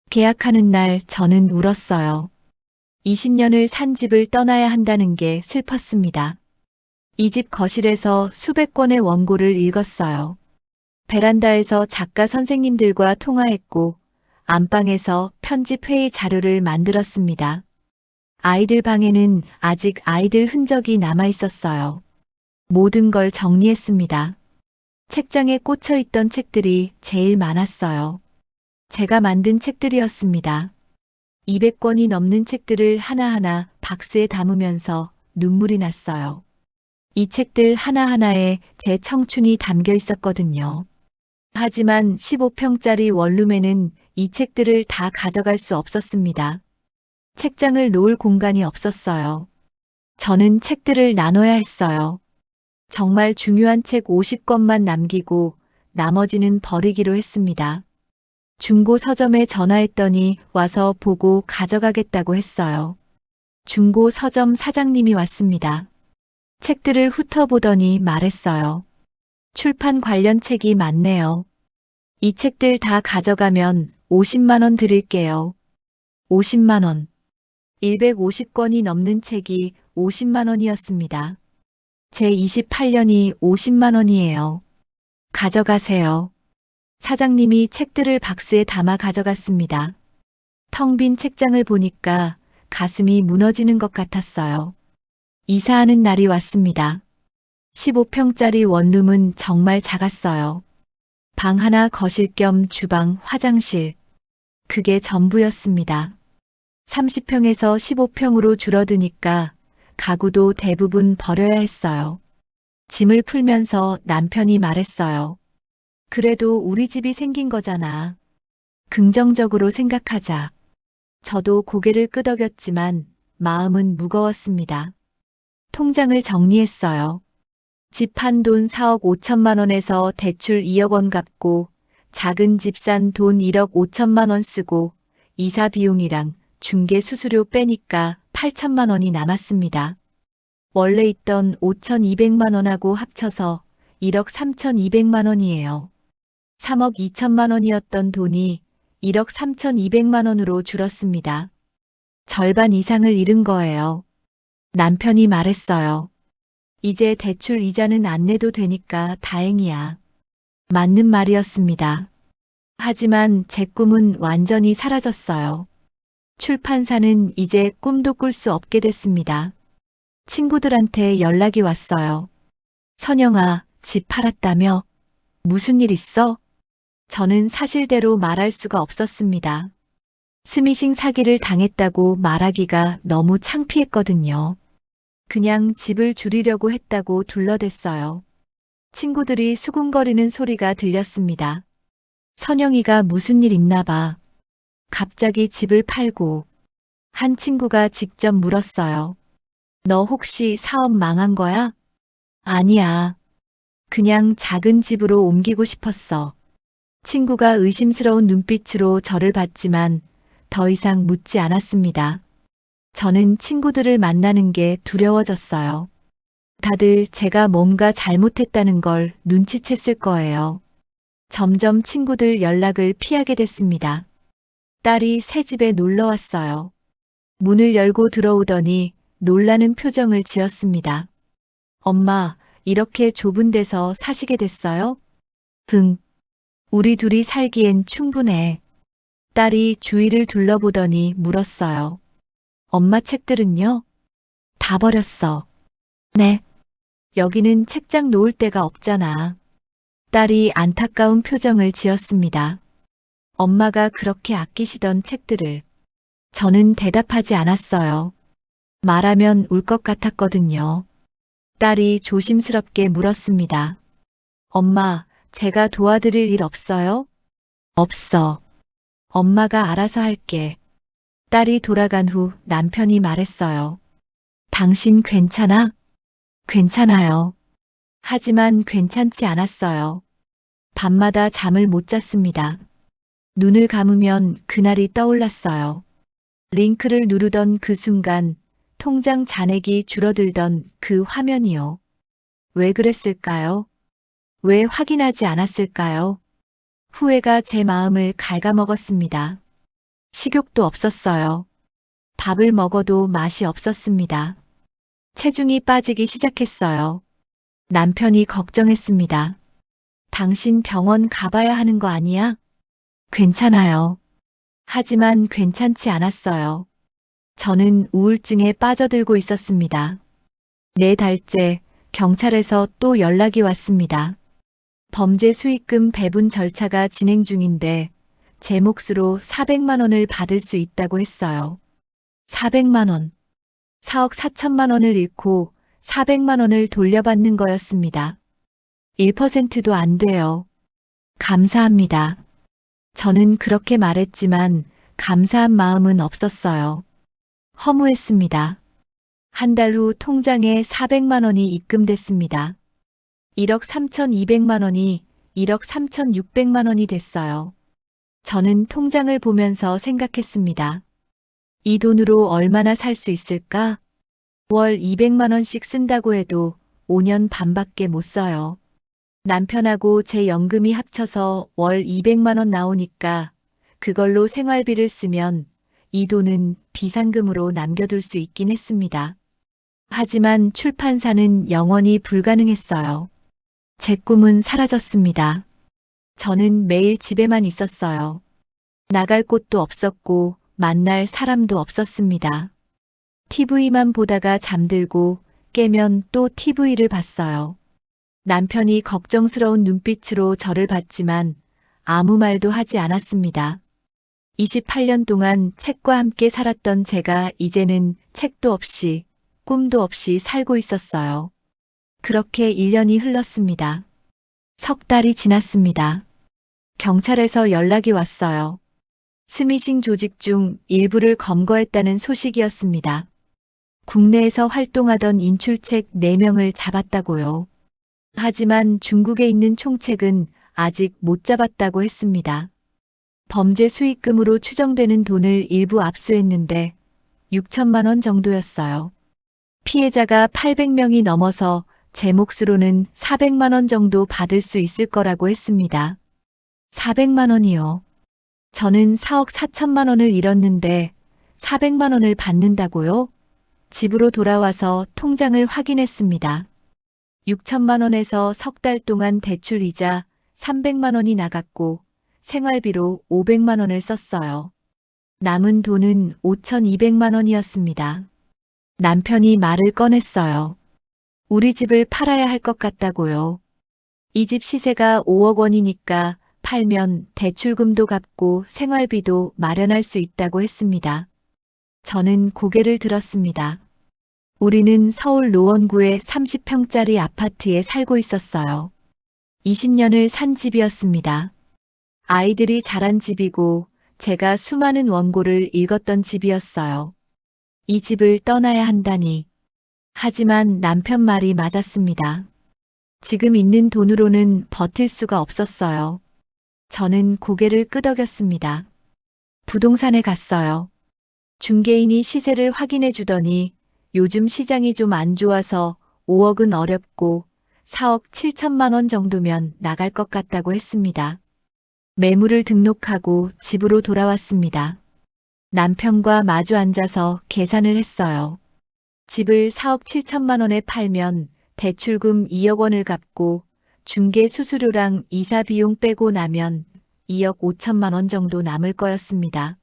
Speaker 2: 계약하는 날 저는 울었어요. 20년을 산 집을 떠나야 한다는 게 슬펐습니다. 이 집 거실에서 수백 권의 원고를 읽었어요. 베란다에서 작가 선생님들과 통화했고 안방에서 편집 회의 자료를 만들었습니다. 아이들 방에는 아직 아이들 흔적이 남아 있었어요. 모든 걸 정리했습니다. 책장에 꽂혀 있던 책들이 제일 많았어요. 제가 만든 책들이었습니다. 200권이 넘는 책들을 하나하나 박스에 담으면서 눈물이 났어요. 이 책들 하나하나에 제 청춘이 담겨 있었거든요. 하지만 15평짜리 원룸에는 이 책들을 다 가져갈 수 없었습니다. 책장을 놓을 공간이 없었어요. 저는 책들을 나눠야 했어요. 정말 중요한 책 50권만 남기고 나머지는 버리기로 했습니다. 중고 서점에 전화했더니 와서 보고 가져가겠다고 했어요. 중고 서점 사장님이 왔습니다. 책들을 훑어보더니 말했어요. 출판 관련 책이 많네요. 이 책들 다 가져가면 50만 원 드릴게요. 50만 원. 150권이 넘는 책이 50만 원이었습니다. 제 28년이 50만 원이에요. 가져가세요. 사장님이 책들을 박스에 담아 가져갔습니다. 텅 빈 책장을 보니까 가슴이 무너지는 것 같았어요. 이사하는 날이 왔습니다. 15평짜리 원룸은 정말 작았어요. 방 하나 거실 겸 주방, 화장실. 그게 전부였습니다. 30평에서 15평으로 줄어드니까 가구도 대부분 버려야 했어요. 짐을 풀면서 남편이 말했어요. 그래도 우리 집이 생긴 거잖아. 긍정적으로 생각하자. 저도 고개를 끄덕였지만 마음은 무거웠습니다. 통장을 정리했어요. 집 한 돈 4억 5천만 원에서 대출 2억 원 갚고 작은 집 산 돈 1억 5천만 원 쓰고 이사 비용이랑 중개 수수료 빼니까 8천만 원이 남았습니다. 원래 있던 5,200만 원하고 합쳐서 1억 3,200만 원이에요. 3억 2천만 원이었던 돈이 1억 3,200만 원으로 줄었습니다. 절반 이상을 잃은 거예요. 남편이 말했어요. 이제 대출 이자는 안 내도 되니까 다행이야. 맞는 말이었습니다. 하지만 제 꿈은 완전히 사라졌어요. 출판사는 이제 꿈도 꿀 수 없게 됐습니다. 친구들한테 연락이 왔어요. 선영아, 집 팔았다며? 무슨 일 있어? 저는 사실대로 말할 수가 없었습니다. 스미싱 사기를 당했다고 말하기가 너무 창피했거든요. 그냥 집을 줄이려고 했다고 둘러댔어요. 친구들이 수군거리는 소리가 들렸습니다. 선영이가 무슨 일 있나 봐. 갑자기 집을 팔고. 한 친구가 직접 물었어요. 너 혹시 사업 망한 거야? 아니야. 그냥 작은 집으로 옮기고 싶었어. 친구가 의심스러운 눈빛으로 저를 봤지만 더 이상 묻지 않았습니다. 저는 친구들을 만나는 게 두려워졌어요. 다들 제가 뭔가 잘못했다는 걸 눈치챘을 거예요. 점점 친구들 연락을 피하게 됐습니다. 딸이 새 집에 놀러 왔어요. 문을 열고 들어오더니 놀라는 표정을 지었습니다. 엄마, 이렇게 좁은 데서 사시게 됐어요? 응. 우리 둘이 살기엔 충분해. 딸이 주위를 둘러보더니 물었어요. 엄마 책들은요? 다 버렸어. 네. 여기는 책장 놓을 데가 없잖아. 딸이 안타까운 표정을 지었습니다. 엄마가 그렇게 아끼시던 책들을. 저는 대답하지 않았어요. 말하면 울 것 같았거든요. 딸이 조심스럽게 물었습니다. 엄마, 제가 도와드릴 일 없어요? 없어. 엄마가 알아서 할게. 딸이 돌아간 후 남편이 말했어요. 당신 괜찮아? 괜찮아요. 하지만 괜찮지 않았어요. 밤마다 잠을 못 잤습니다. 눈을 감으면 그날이 떠올랐어요. 링크를 누르던 그 순간 통장 잔액이 줄어들던 그 화면이요. 왜 그랬을까요? 왜 확인하지 않았을까요? 후회가 제 마음을 갉아먹었습니다. 식욕도 없었어요. 밥을 먹어도 맛이 없었습니다. 체중이 빠지기 시작했어요. 남편이 걱정했습니다. 당신 병원 가봐야 하는 거 아니야? 괜찮아요. 하지만 괜찮지 않았어요. 저는 우울증에 빠져들고 있었습니다. 4달째 경찰에서 또 연락이 왔습니다. 범죄 수익금 배분 절차가 진행 중인데 제 몫으로 400만 원을 받을 수 있다고 했어요. 400만 원. 4억 4천만 원을 잃고 400만 원을 돌려받는 거였습니다. 1%도 안 돼요. 감사합니다. 저는 그렇게 말했지만 감사한 마음은 없었어요. 허무했습니다. 한 달 후 통장에 400만 원이 입금됐습니다. 1억 3,200만 원이 1억 3,600만 원이 됐어요. 저는 통장을 보면서 생각했습니다. 이 돈으로 얼마나 살 수 있을까? 월 200만 원씩 쓴다고 해도 5년 반밖에 못 써요. 남편하고 제 연금이 합쳐서 월 200만 원 나오니까 그걸로 생활비를 쓰면 이 돈은 비상금으로 남겨둘 수 있긴 했습니다. 하지만 출판사는 영원히 불가능했어요. 제 꿈은 사라졌습니다. 저는 매일 집에만 있었어요. 나갈 곳도 없었고 만날 사람도 없었습니다. TV만 보다가 잠들고 깨면 또 TV를 봤어요. 남편이 걱정스러운 눈빛으로 저를 봤지만 아무 말도 하지 않았습니다. 28년 동안 책과 함께 살았던 제가 이제는 책도 없이 꿈도 없이 살고 있었어요. 그렇게 1년이 흘렀습니다. 석 달이 지났습니다. 경찰에서 연락이 왔어요. 스미싱 조직 중 일부를 검거했다는 소식이었습니다. 국내에서 활동하던 인출책 4명을 잡았다고요. 하지만 중국에 있는 총책은 아직 못 잡았다고 했습니다. 범죄 수익금으로 추정되는 돈을 일부 압수했는데 6천만 원 정도였어요. 피해자가 800명이 넘어서 제 몫으로는 400만 원 정도 받을 수 있을 거라고 했습니다. 400만 원이요. 저는 4억 4천만 원을 잃었는데 400만 원을 받는다고요? 집으로 돌아와서 통장을 확인했습니다. 6천만 원에서 석 달 동안 대출이자 300만 원이 나갔고 생활비로 500만 원을 썼어요. 남은 돈은 5,200만 원이었습니다. 남편이 말을 꺼냈어요. 우리 집을 팔아야 할 것 같다고요. 이 집 시세가 5억 원이니까 팔면 대출금도 갚고 생활비도 마련할 수 있다고 했습니다. 저는 고개를 들었습니다. 우리는 서울 노원구의 30평짜리 아파트에 살고 있었어요. 20년을 산 집이었습니다. 아이들이 자란 집이고 제가 수많은 원고를 읽었던 집이었어요. 이 집을 떠나야 한다니. 하지만 남편 말이 맞았습니다. 지금 있는 돈으로는 버틸 수가 없었어요. 저는 고개를 끄덕였습니다. 부동산에 갔어요. 중개인이 시세를 확인해 주더니 요즘 시장이 좀 안 좋아서 5억은 어렵고 4억 7천만 원 정도면 나갈 것 같다고 했습니다. 매물을 등록하고 집으로 돌아왔습니다. 남편과 마주 앉아서 계산을 했어요. 집을 4억 7천만 원에 팔면 대출금 2억 원을 갚고 중개 수수료랑 이사 비용 빼고 나면 2억 5천만 원 정도 남을 거였습니다.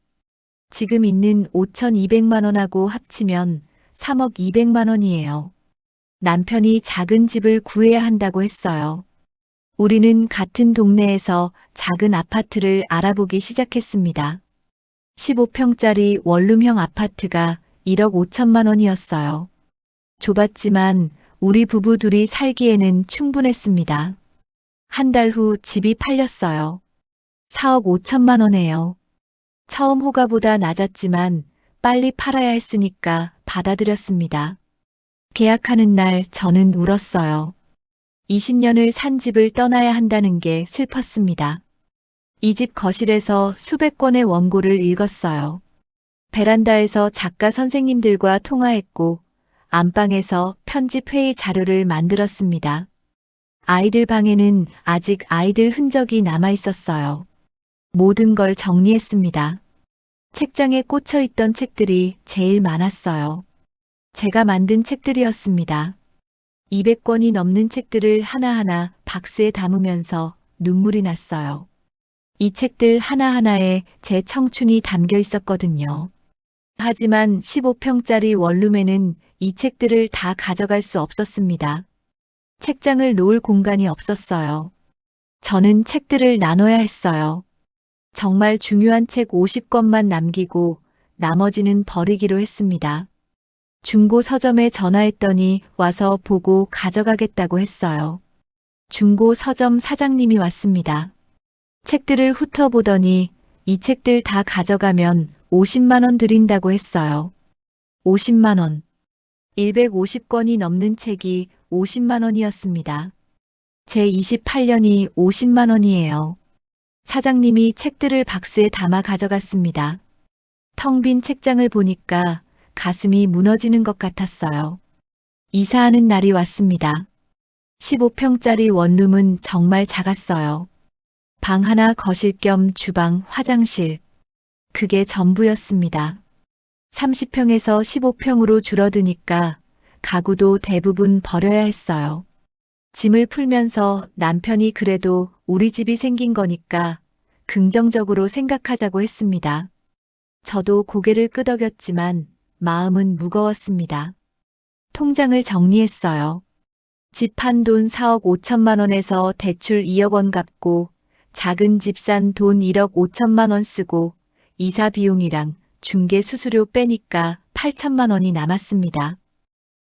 Speaker 2: 지금 있는 5,200만 원하고 합치면 3억 200만 원이에요. 남편이 작은 집을 구해야 한다고 했어요. 우리는 같은 동네에서 작은 아파트를 알아보기 시작했습니다. 15평짜리 원룸형 아파트가 1억 5천만 원이었어요. 좁았지만 우리 부부 둘이 살기에는 충분했습니다. 한 달 후 집이 팔렸어요. 4억 5천만 원에요. 처음 호가보다 낮았지만 빨리 팔아야 했으니까 받아들였습니다. 계약하는 날 저는 울었어요. 20년을 산 집을 떠나야 한다는 게 슬펐습니다. 이 집 거실에서 수백 권의 원고를 읽었어요. 베란다에서 작가 선생님들과 통화했고, 안방에서 편집 회의 자료를 만들었습니다. 아이들 방에는 아직 아이들 흔적이 남아 있었어요. 모든 걸 정리했습니다. 책장에 꽂혀 있던 책들이 제일 많았어요. 제가 만든 책들이었습니다. 200권이 넘는 책들을 하나하나 박스에 담으면서 눈물이 났어요. 이 책들 하나하나에 제 청춘이 담겨 있었거든요. 하지만 15평짜리 원룸에는 이 책들을 다 가져갈 수 없었습니다. 책장을 놓을 공간이 없었어요. 저는 책들을 나눠야 했어요. 정말 중요한 책 50권만 남기고 나머지는 버리기로 했습니다. 중고 서점에 전화했더니 와서 보고 가져가겠다고 했어요. 중고 서점 사장님이 왔습니다. 책들을 훑어보더니 이 책들 다 가져가면 50만 원 드린다고 했어요. 50만 원. 150권이 넘는 책이 50만 원이었습니다. 제 28년이 50만 원이에요. 사장님이 책들을 박스에 담아 가져갔습니다. 텅 빈 책장을 보니까 가슴이 무너지는 것 같았어요. 이사하는 날이 왔습니다. 15평짜리 원룸은 정말 작았어요. 방 하나 거실 겸 주방, 화장실. 그게 전부였습니다. 30평에서 15평으로 줄어드니까 가구도 대부분 버려야 했어요. 짐을 풀면서 남편이 그래도 우리 집이 생긴 거니까 긍정적으로 생각하자고 했습니다. 저도 고개를 끄덕였지만 마음은 무거웠습니다. 통장을 정리했어요. 집 한 돈 4억 5천만 원에서 대출 2억 원 갚고 작은 집 산 돈 1억 5천만 원 쓰고 이사 비용이랑 중개 수수료 빼니까 8천만 원이 남았습니다.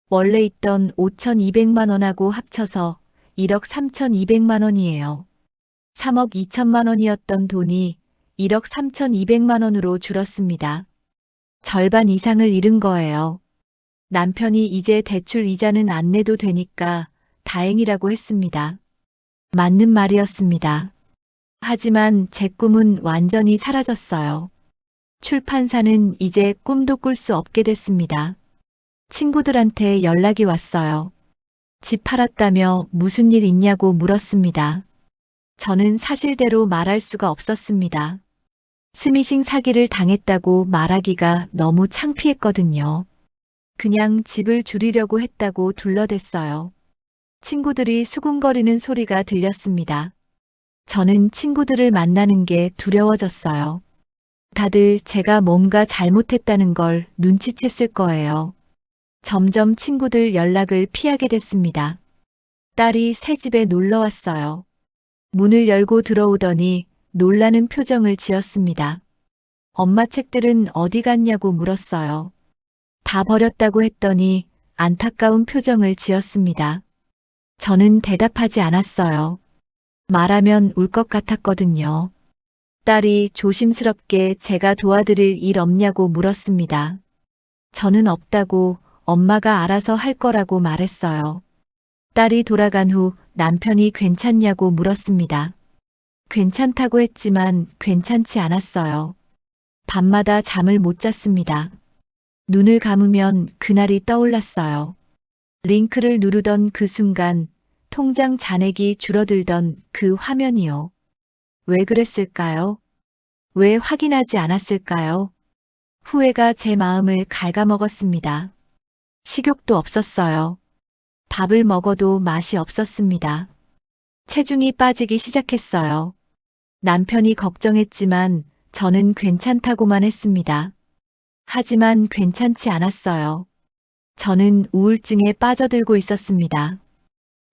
Speaker 2: 원래 있던 5,200만 원하고 합쳐서 1억 3,200만 원이에요. 3억 2천만 원이었던 돈이 1억 3,200만 원으로 줄었습니다. 절반 이상을 잃은 거예요. 남편이 이제 대출 이자는 안 내도 되니까 다행이라고 했습니다. 맞는 말이었습니다. 하지만 제 꿈은 완전히 사라졌어요. 출판사는 이제 꿈도 꿀 수 없게 됐습니다. 친구들한테 연락이 왔어요. 집 팔았다며 무슨 일 있냐고 물었습니다. 저는 사실대로 말할 수가 없었습니다. 스미싱 사기를 당했다고 말하기가 너무 창피했거든요. 그냥 집을 줄이려고 했다고 둘러댔어요. 친구들이 수군거리는 소리가 들렸습니다. 저는 친구들을 만나는 게 두려워졌어요. 다들 제가 뭔가 잘못했다는 걸 눈치챘을 거예요. 점점 친구들 연락을 피하게 됐습니다. 딸이 새 집에 놀러 왔어요. 문을 열고 들어오더니 놀라는 표정을 지었습니다. 엄마 책들은 어디 갔냐고 물었어요. 다 버렸다고 했더니 안타까운 표정을 지었습니다. 저는 대답하지 않았어요. 말하면 울 것 같았거든요. 딸이 조심스럽게 제가 도와드릴 일 없냐고 물었습니다. 저는 없다고 엄마가 알아서 할 거라고 말했어요. 딸이 돌아간 후 남편이 괜찮냐고 물었습니다. 괜찮다고 했지만 괜찮지 않았어요. 밤마다 잠을 못 잤습니다. 눈을 감으면 그날이 떠올랐어요. 링크를 누르던 그 순간 통장 잔액이 줄어들던 그 화면이요. 왜 그랬을까요? 왜 확인하지 않았을까요? 후회가 제 마음을 갉아먹었습니다. 식욕도 없었어요. 밥을 먹어도 맛이 없었습니다. 체중이 빠지기 시작했어요. 남편이 걱정했지만 저는 괜찮다고만 했습니다. 하지만 괜찮지 않았어요. 저는 우울증에 빠져들고 있었습니다.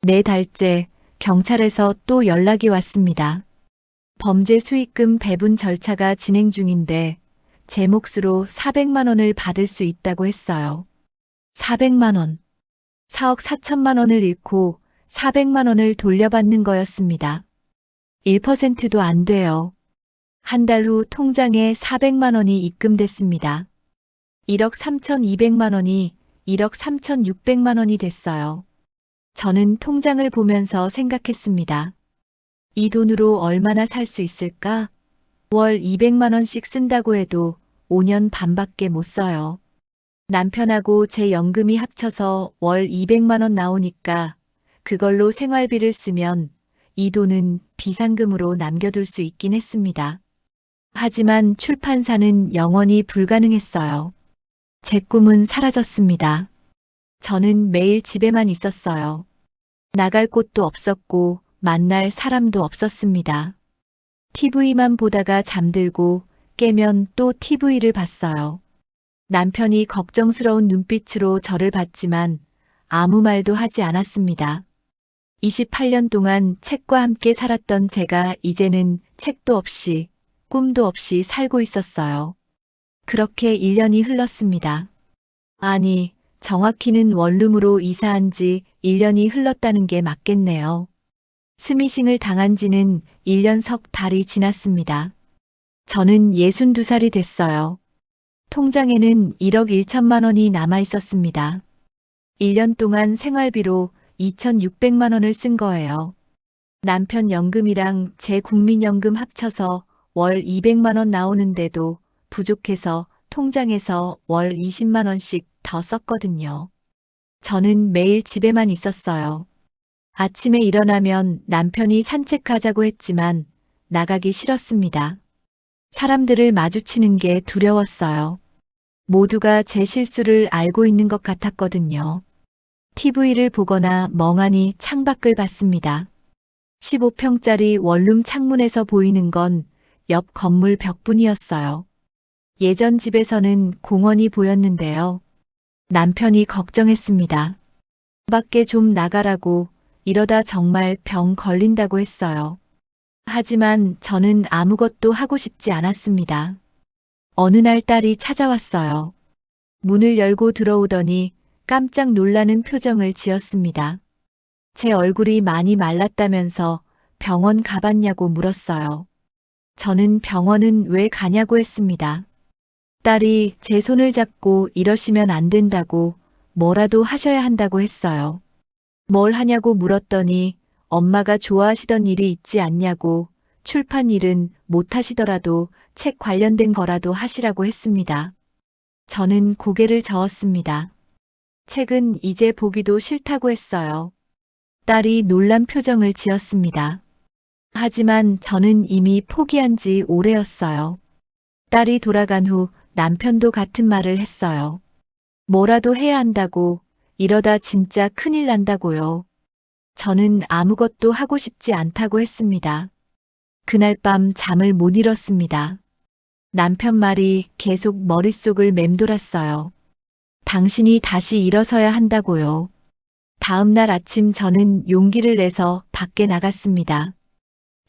Speaker 2: 4달째 경찰에서 또 연락이 왔습니다. 범죄 수익금 배분 절차가 진행 중인데 제 몫으로 400만 원을 받을 수 있다고 했어요. 400만 원. 4억 4천만 원을 잃고 400만 원을 돌려받는 거였습니다. 1%도 안 돼요. 한 달 후 통장에 400만 원이 입금됐습니다. 1억 3,200만 원이 1억 3,600만 원이 됐어요. 저는 통장을 보면서 생각했습니다. 이 돈으로 얼마나 살 수 있을까? 월 200만 원씩 쓴다고 해도 5년 반밖에 못 써요. 남편하고 제 연금이 합쳐서 월 200만 원 나오니까 그걸로 생활비를 쓰면 이 돈은 비상금으로 남겨둘 수 있긴 했습니다. 하지만 출판사는 영원히 불가능했어요. 제 꿈은 사라졌습니다. 저는 매일 집에만 있었어요. 나갈 곳도 없었고 만날 사람도 없었습니다. TV만 보다가 잠들고 깨면 또 TV를 봤어요. 남편이 걱정스러운 눈빛으로 저를 봤지만 아무 말도 하지 않았습니다. 28년 동안 책과 함께 살았던 제가 이제는 책도 없이 꿈도 없이 살고 있었어요. 그렇게 1년이 흘렀습니다. 아니, 정확히는 원룸으로 이사한 지 1년이 흘렀다는 게 맞겠네요. 스미싱을 당한 지는 1년 석 달이 지났습니다. 저는 62살이 됐어요. 통장에는 1억 1천만 원이 남아 있었습니다. 1년 동안 생활비로 2,600만 원을 쓴 거예요. 남편 연금이랑 제 국민연금 합쳐서 월 200만 원 나오는데도 부족해서 통장에서 월 20만 원씩 더 썼거든요. 저는 매일 집에만 있었어요. 아침에 일어나면 남편이 산책하자고 했지만 나가기 싫었습니다. 사람들을 마주치는 게 두려웠어요. 모두가 제 실수를 알고 있는 것 같았거든요. TV를 보거나 멍하니 창밖을 봤습니다. 15평짜리 원룸 창문에서 보이는 건 옆 건물 벽뿐이었어요. 예전 집에서는 공원이 보였는데요. 남편이 걱정했습니다. 밖에 좀 나가라고, 이러다 정말 병 걸린다고 했어요. 하지만 저는 아무것도 하고 싶지 않았습니다. 어느 날 딸이 찾아왔어요. 문을 열고 들어오더니 깜짝 놀라는 표정을 지었습니다. 제 얼굴이 많이 말랐다면서 병원 가봤냐고 물었어요. 저는 병원은 왜 가냐고 했습니다. 딸이 제 손을 잡고 이러시면 안 된다고 뭐라도 하셔야 한다고 했어요. 뭘 하냐고 물었더니 엄마가 좋아하시던 일이 있지 않냐고 출판 일은 못 하시더라도 책 관련된 거라도 하시라고 했습니다. 저는 고개를 저었습니다. 책은 이제 보기도 싫다고 했어요. 딸이 놀란 표정을 지었습니다. 하지만 저는 이미 포기한 지 오래였어요. 딸이 돌아간 후 남편도 같은 말을 했어요. 뭐라도 해야 한다고, 이러다 진짜 큰일 난다고요. 저는 아무것도 하고 싶지 않다고 했습니다. 그날 밤 잠을 못 이뤘습니다. 남편 말이 계속 머릿속을 맴돌았어요. 당신이 다시 일어서야 한다고요. 다음 날 아침 저는 용기를 내서 밖에 나갔습니다.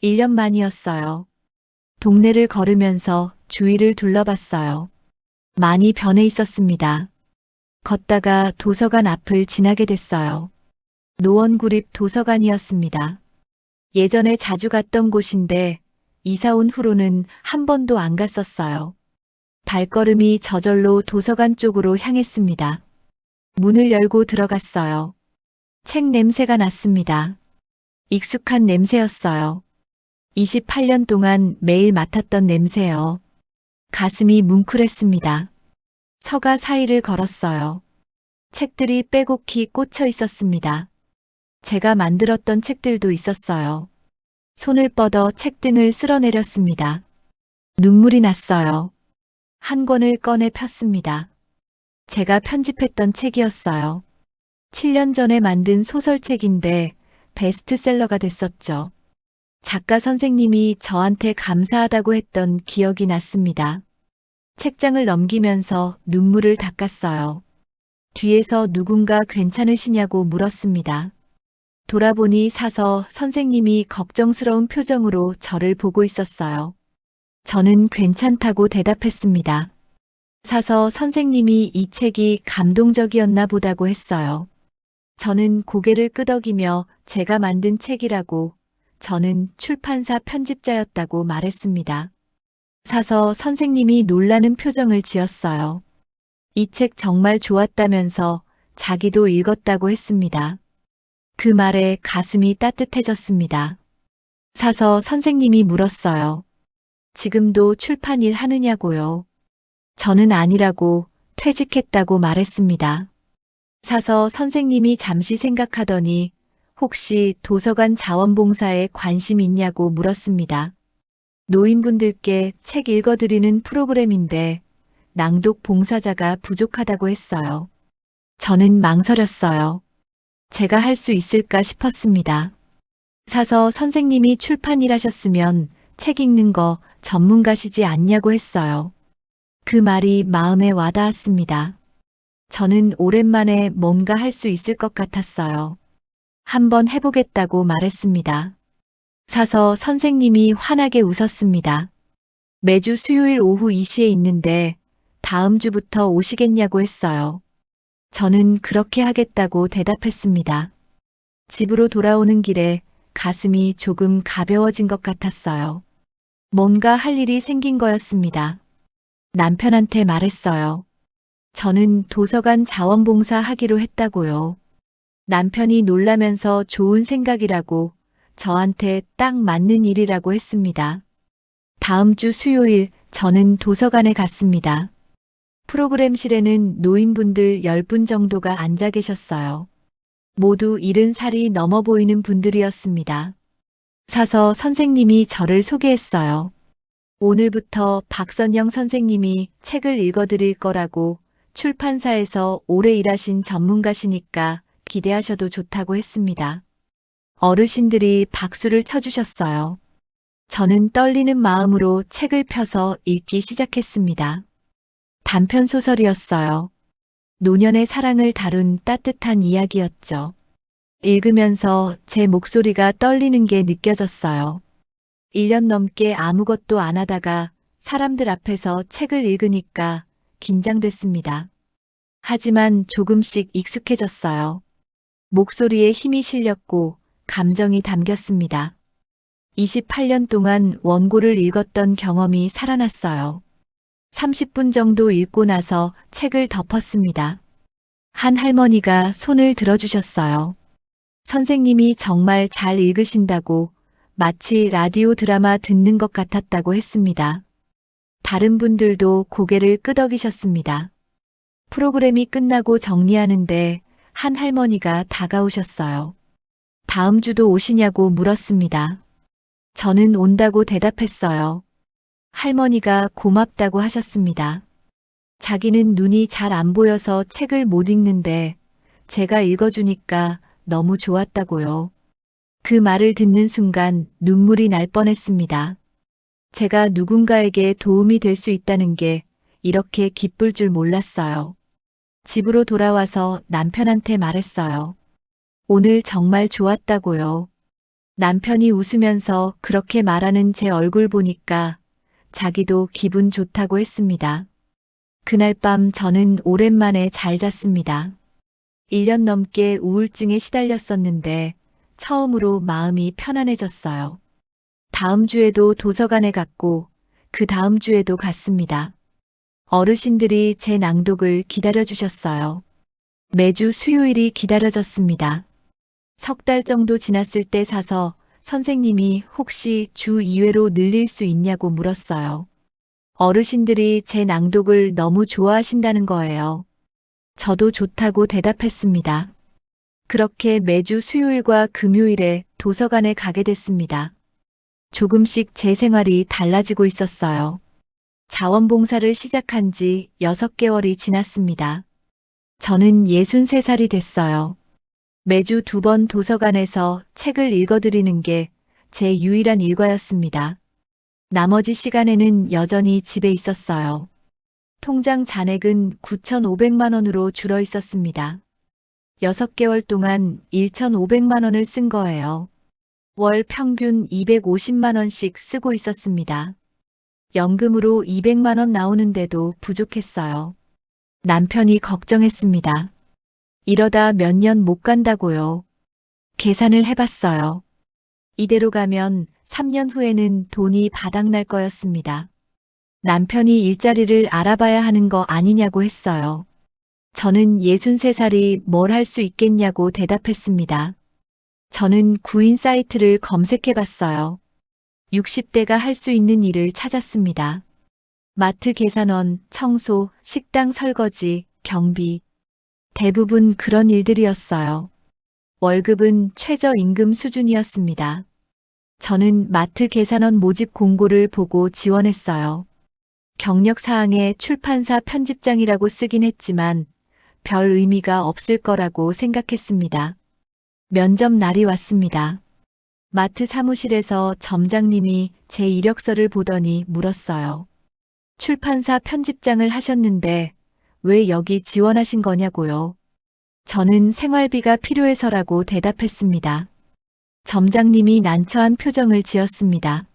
Speaker 2: 1년 만이었어요. 동네를 걸으면서 주위를 둘러봤어요. 많이 변해 있었습니다. 걷다가 도서관 앞을 지나게 됐어요. 노원구립 도서관이었습니다. 예전에 자주 갔던 곳인데 이사 온 후로는 한 번도 안 갔었어요. 발걸음이 저절로 도서관 쪽으로 향했습니다. 문을 열고 들어갔어요. 책 냄새가 났습니다. 익숙한 냄새였어요. 28년 동안 매일 맡았던 냄새요. 가슴이 뭉클했습니다. 서가 사이를 걸었어요. 책들이 빼곡히 꽂혀 있었습니다. 제가 만들었던 책들도 있었어요. 손을 뻗어 책등을 쓸어내렸습니다. 눈물이 났어요. 한 권을 꺼내 폈습니다. 제가 편집했던 책이었어요. 7년 전에 만든 소설책인데 베스트셀러가 됐었죠. 작가 선생님이 저한테 감사하다고 했던 기억이 났습니다. 책장을 넘기면서 눈물을 닦았어요. 뒤에서 누군가 괜찮으시냐고 물었습니다. 돌아보니 사서 선생님이 걱정스러운 표정으로 저를 보고 있었어요. 저는 괜찮다고 대답했습니다. 사서 선생님이 이 책이 감동적이었나 보다고 했어요. 저는 고개를 끄덕이며 제가 만든 책이라고, 저는 출판사 편집자였다고 말했습니다. 사서 선생님이 놀라는 표정을 지었어요. 이 책 정말 좋았다면서 자기도 읽었다고 했습니다. 그 말에 가슴이 따뜻해졌습니다. 사서 선생님이 물었어요. 지금도 출판 일 하느냐고요. 저는 아니라고 퇴직했다고 말했습니다. 사서 선생님이 잠시 생각하더니 혹시 도서관 자원봉사에 관심 있냐고 물었습니다. 노인분들께 책 읽어드리는 프로그램인데 낭독 봉사자가 부족하다고 했어요. 저는 망설였어요. 제가 할 수 있을까 싶었습니다. 사서 선생님이 출판 일하셨으면 책 읽는 거 전문가시지 않냐고 했어요. 그 말이 마음에 와닿았습니다. 저는 오랜만에 뭔가 할 수 있을 것 같았어요. 한번 해보겠다고 말했습니다. 사서 선생님이 환하게 웃었습니다. 매주 수요일 오후 2시에 있는데 다음 주부터 오시겠냐고 했어요. 저는 그렇게 하겠다고 대답했습니다. 집으로 돌아오는 길에 가슴이 조금 가벼워진 것 같았어요. 뭔가 할 일이 생긴 거였습니다. 남편한테 말했어요. 저는 도서관 자원봉사 하기로 했다고요. 남편이 놀라면서 좋은 생각이라고 저한테 딱 맞는 일이라고 했습니다. 다음 주 수요일 저는 도서관에 갔습니다. 프로그램실에는 노인분들 10분 정도가 앉아 계셨어요. 모두 70살이 넘어 보이는 분들이었습니다. 사서 선생님이 저를 소개했어요. 오늘부터 박선영 선생님이 책을 읽어드릴 거라고 출판사에서 오래 일하신 전문가시니까 기대하셔도 좋다고 했습니다. 어르신들이 박수를 쳐주셨어요. 저는 떨리는 마음으로 책을 펴서 읽기 시작했습니다. 단편 소설이었어요. 노년의 사랑을 다룬 따뜻한 이야기였죠. 읽으면서 제 목소리가 떨리는 게 느껴졌어요. 1년 넘게 아무것도 안 하다가 사람들 앞에서 책을 읽으니까 긴장됐습니다. 하지만 조금씩 익숙해졌어요. 목소리에 힘이 실렸고 감정이 담겼습니다. 28년 동안 원고를 읽었던 경험이 살아났어요. 30분 정도 읽고 나서 책을 덮었습니다. 한 할머니가 손을 들어주셨어요. 선생님이 정말 잘 읽으신다고 마치 라디오 드라마 듣는 것 같았다고 했습니다. 다른 분들도 고개를 끄덕이셨습니다. 프로그램이 끝나고 정리하는데 한 할머니가 다가오셨어요. 다음 주도 오시냐고 물었습니다. 저는 온다고 대답했어요. 할머니가 고맙다고 하셨습니다. 자기는 눈이 잘 안 보여서 책을 못 읽는데 제가 읽어주니까 너무 좋았다고요. 그 말을 듣는 순간 눈물이 날 뻔했습니다. 제가 누군가에게 도움이 될 수 있다는 게 이렇게 기쁠 줄 몰랐어요. 집으로 돌아와서 남편한테 말했어요. 오늘 정말 좋았다고요. 남편이 웃으면서 그렇게 말하는 제 얼굴 보니까 자기도 기분 좋다고 했습니다. 그날 밤 저는 오랜만에 잘 잤습니다. 1년 넘게 우울증에 시달렸었는데 처음으로 마음이 편안해졌어요. 다음 주에도 도서관에 갔고 그 다음 주에도 갔습니다. 어르신들이 제 낭독을 기다려주셨어요. 매주 수요일이 기다려졌습니다. 3달 정도 지났을 때 사서 선생님이 혹시 주 2회로 늘릴 수 있냐고 물었어요. 어르신들이 제 낭독을 너무 좋아하신다는 거예요. 저도 좋다고 대답했습니다. 그렇게 매주 수요일과 금요일에 도서관에 가게 됐습니다. 조금씩 제 생활이 달라지고 있었어요. 자원봉사를 시작한 지 6개월이 지났습니다. 저는 63살이 됐어요. 매주 2번 도서관에서 책을 읽어드리는 게 제 유일한 일과였습니다. 나머지 시간에는 여전히 집에 있었어요. 통장 잔액은 9,500만 원으로 줄어 있었습니다. 6개월 동안 1,500만 원을 쓴 거예요. 월 평균 250만 원씩 쓰고 있었습니다. 연금으로 200만 원 나오는데도 부족했어요. 남편이 걱정했습니다. 이러다 몇 년 못 간다고요. 계산을 해봤어요. 이대로 가면 3년 후에는 돈이 바닥날 거였습니다. 남편이 일자리를 알아봐야 하는 거 아니냐고 했어요. 저는 63살이 뭘 할 수 있겠냐고 대답했습니다. 저는 구인 사이트를 검색해 봤어요. 60대가 할 수 있는 일을 찾았습니다. 마트 계산원, 청소, 식당 설거지, 경비. 대부분 그런 일들이었어요. 월급은 최저임금 수준이었습니다. 저는 마트 계산원 모집 공고를 보고 지원했어요. 경력 사항에 출판사 편집장이라고 쓰긴 했지만 별 의미가 없을 거라고 생각했습니다. 면접 날이 왔습니다. 마트 사무실에서 점장님이 제 이력서를 보더니 물었어요. 출판사 편집장을 하셨는데 왜 여기 지원하신 거냐고요. 저는 생활비가 필요해서라고 대답했습니다. 점장님이 난처한 표정을 지었습니다.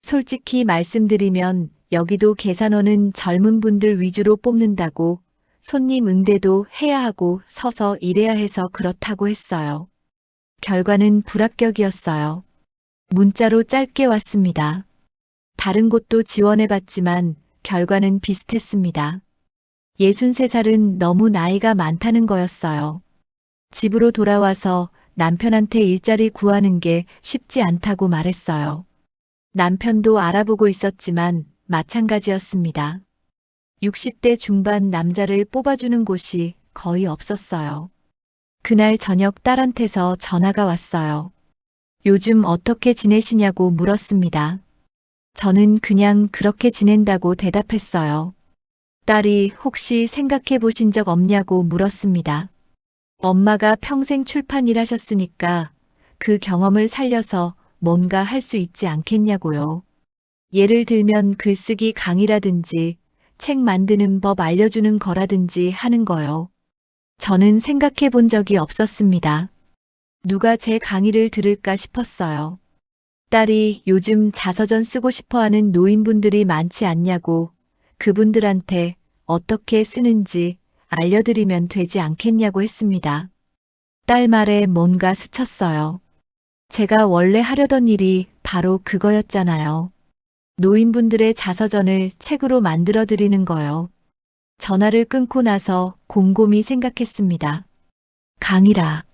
Speaker 2: 솔직히 말씀드리면 여기도 계산원은 젊은 분들 위주로 뽑는다고 손님 응대도 해야 하고 서서 일해야 해서 그렇다고 했어요. 결과는 불합격이었어요. 문자로 짧게 왔습니다. 다른 곳도 지원해봤지만 결과는 비슷했습니다. 63살은 너무 나이가 많다는 거였어요. 집으로 돌아와서 남편한테 일자리 구하는 게 쉽지 않다고 말했어요. 남편도 알아보고 있었지만 마찬가지였습니다. 60대 중반 남자를 뽑아주는 곳이 거의 없었어요. 그날 저녁 딸한테서 전화가 왔어요. 요즘 어떻게 지내시냐고 물었습니다. 저는 그냥 그렇게 지낸다고 대답했어요. 딸이 혹시 생각해 보신 적 없냐고 물었습니다. 엄마가 평생 출판 일 하셨으니까 그 경험을 살려서 뭔가 할 수 있지 않겠냐고요. 예를 들면 글쓰기 강의라든지 책 만드는 법 알려주는 거라든지 하는 거요. 저는 생각해 본 적이 없었습니다. 누가 제 강의를 들을까 싶었어요. 딸이 요즘 자서전 쓰고 싶어 하는 노인분들이 많지 않냐고 그분들한테 어떻게 쓰는지 알려드리면 되지 않겠냐고 했습니다. 딸 말에 뭔가 스쳤어요. 제가 원래 하려던 일이 바로 그거였잖아요. 노인분들의 자서전을 책으로 만들어드리는 거요. 전화를 끊고 나서 곰곰이 생각했습니다. 강의라.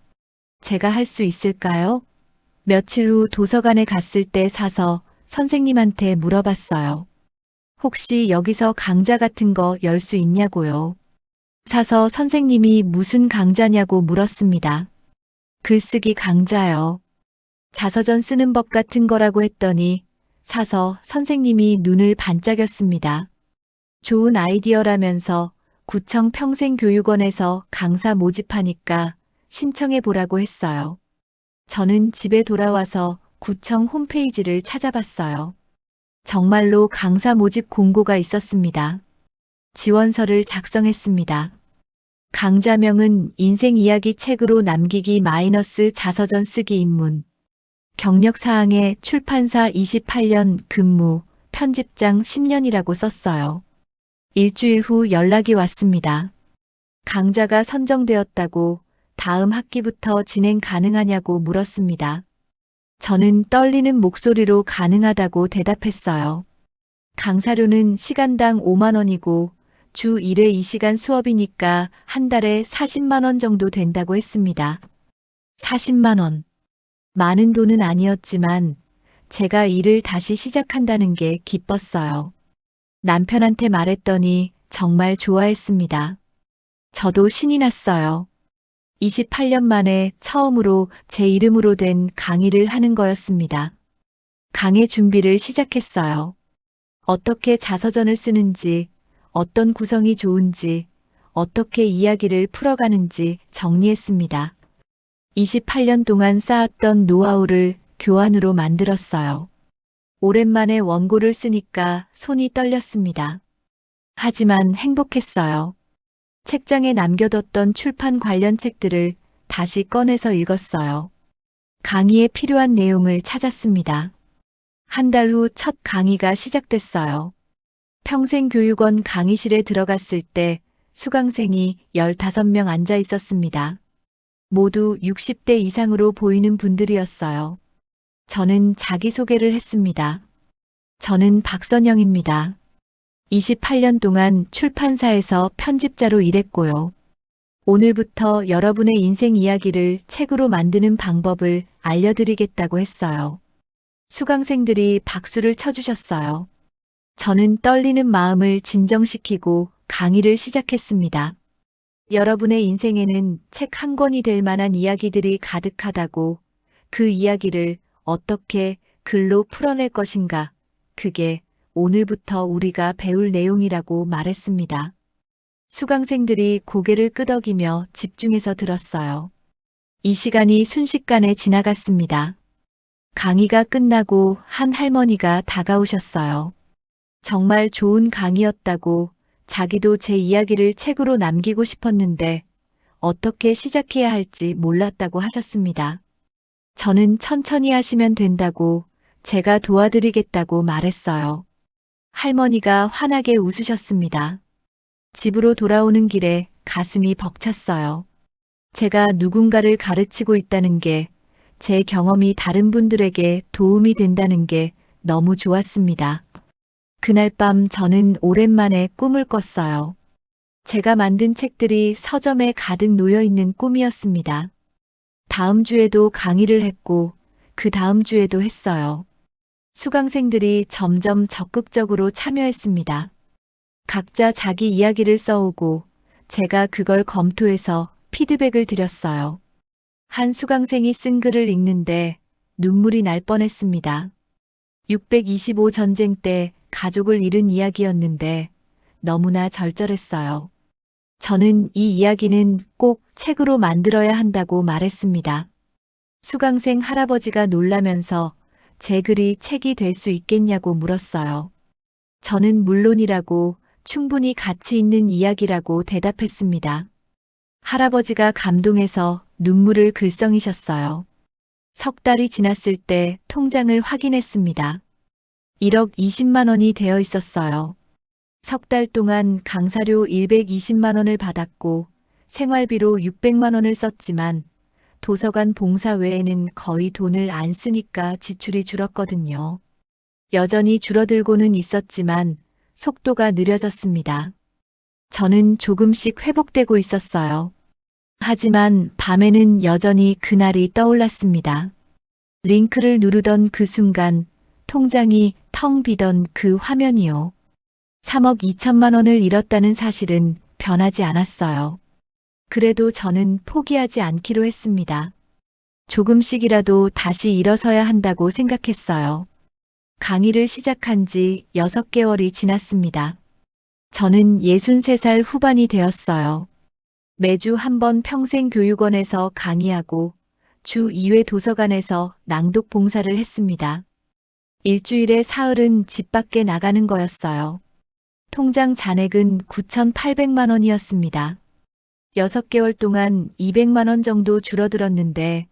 Speaker 2: 제가 할 수 있을까요? 며칠 후 도서관에 갔을 때 사서 선생님한테 물어봤어요. 혹시 여기서 강좌 같은 거 열 수 있냐고요. 사서 선생님이 무슨 강좌냐고 물었습니다. 글쓰기 강좌요. 자서전 쓰는 법 같은 거라고 했더니 사서 선생님이 눈을 반짝였습니다. 좋은 아이디어라면서 구청 평생교육원에서 강사 모집하니까 신청해 보라고 했어요. 저는 집에 돌아와서 구청 홈페이지를 찾아봤어요. 정말로 강사 모집 공고가 있었습니다. 지원서를 작성했습니다. 강좌명은 인생 이야기 책으로 남기기 마이너스 자서전 쓰기 입문. 경력사항에 출판사 28년 근무, 편집장 10년이라고 썼어요. 일주일 후 연락이 왔습니다. 강좌가 선정되었다고 다음 학기부터 진행 가능하냐고 물었습니다. 저는 떨리는 목소리로 가능하다고 대답했어요. 강사료는 시간당 5만 원이고 주 1회 2시간 수업이니까 한 달에 40만 원 정도 된다고 했습니다. 40만 원. 많은 돈은 아니었지만 제가 일을 다시 시작한다는 게 기뻤어요. 남편한테 말했더니 정말 좋아했습니다. 저도 신이 났어요. 28년 만에 처음으로 제 이름으로 된 강의를 하는 거였습니다. 강의 준비를 시작했어요. 어떻게 자서전을 쓰는지, 어떤 구성이 좋은지, 어떻게 이야기를 풀어가는지 정리했습니다. 28년 동안 쌓았던 노하우를 교환으로 만들었어요. 오랜만에 원고를 쓰니까 손이 떨렸습니다. 하지만 행복했어요. 책장에 남겨뒀던 출판 관련 책들을 다시 꺼내서 읽었어요. 강의에 필요한 내용을 찾았습니다. 한 달 후 첫 강의가 시작됐어요. 평생교육원 강의실에 들어갔을 때 수강생이 15명 앉아 있었습니다. 모두 60대 이상으로 보이는 분들이었어요. 저는 자기소개를 했습니다. 저는 박선영입니다. 28년 동안 출판사에서 편집자로 일했고요. 오늘부터 여러분의 인생 이야기를 책으로 만드는 방법을 알려드리겠다고 했어요. 수강생들이 박수를 쳐주셨어요. 저는 떨리는 마음을 진정시키고 강의를 시작했습니다. 여러분의 인생에는 책 한 권이 될 만한 이야기들이 가득하다고, 그 이야기를 어떻게 글로 풀어낼 것인가, 그게 오늘부터 우리가 배울 내용이라고 말했습니다. 수강생들이 고개를 끄덕이며 집중해서 들었어요. 이 시간이 순식간에 지나갔습니다. 강의가 끝나고 한 할머니가 다가오셨어요. 정말 좋은 강의였다고, 자기도 제 이야기를 책으로 남기고 싶었는데 어떻게 시작해야 할지 몰랐다고 하셨습니다. 저는 천천히 하시면 된다고, 제가 도와드리겠다고 말했어요. 할머니가 환하게 웃으셨습니다. 집으로 돌아오는 길에 가슴이 벅찼어요. 제가 누군가를 가르치고 있다는 게, 제 경험이 다른 분들에게 도움이 된다는 게 너무 좋았습니다. 그날 밤 저는 오랜만에 꿈을 꿨어요. 제가 만든 책들이 서점에 가득 놓여 있는 꿈이었습니다. 다음 주에도 강의를 했고, 그 다음 주에도 했어요. 수강생들이 점점 적극적으로 참여했습니다. 각자 자기 이야기를 써오고, 제가 그걸 검토해서 피드백을 드렸어요. 한 수강생이 쓴 글을 읽는데 눈물이 날 뻔했습니다. 625 전쟁 때 가족을 잃은 이야기였는데 너무나 절절했어요. 저는 이 이야기는 꼭 책으로 만들어야 한다고 말했습니다. 수강생 할아버지가 놀라면서 제 글이 책이 될 수 있겠냐고 물었어요. 저는 물론이라고, 충분히 가치 있는 이야기라고 대답했습니다. 할아버지가 감동해서 눈물을 글썽이셨어요. 석 달이 지났을 때 통장을 확인했습니다. 1억 20만 원이 되어 있었어요. 석 달 동안 강사료 120만 원을 받았고 생활비로 600만 원을 썼지만 도서관 봉사 외에는 거의 돈을 안 쓰니까 지출이 줄었거든요. 여전히 줄어들고는 있었지만 속도가 느려졌습니다. 저는 조금씩 회복되고 있었어요. 하지만 밤에는 여전히 그날이 떠올랐습니다. 링크를 누르던 그 순간, 통장이 텅 비던 그 화면이요. 3억 2천만 원을 잃었다는 사실은 변하지 않았어요. 그래도 저는 포기하지 않기로 했습니다. 조금씩이라도 다시 일어서야 한다고 생각했어요. 강의를 시작한 지 6개월이 지났습니다. 저는 63살 후반이 되었어요. 매주 한 번 평생교육원에서 강의하고 주 2회 도서관에서 낭독 봉사를 했습니다. 일주일에 사흘은 집 밖에 나가는 거였어요. 통장 잔액은 9,800만 원이었습니다. 6개월 동안 200만 원 정도 줄어들었는데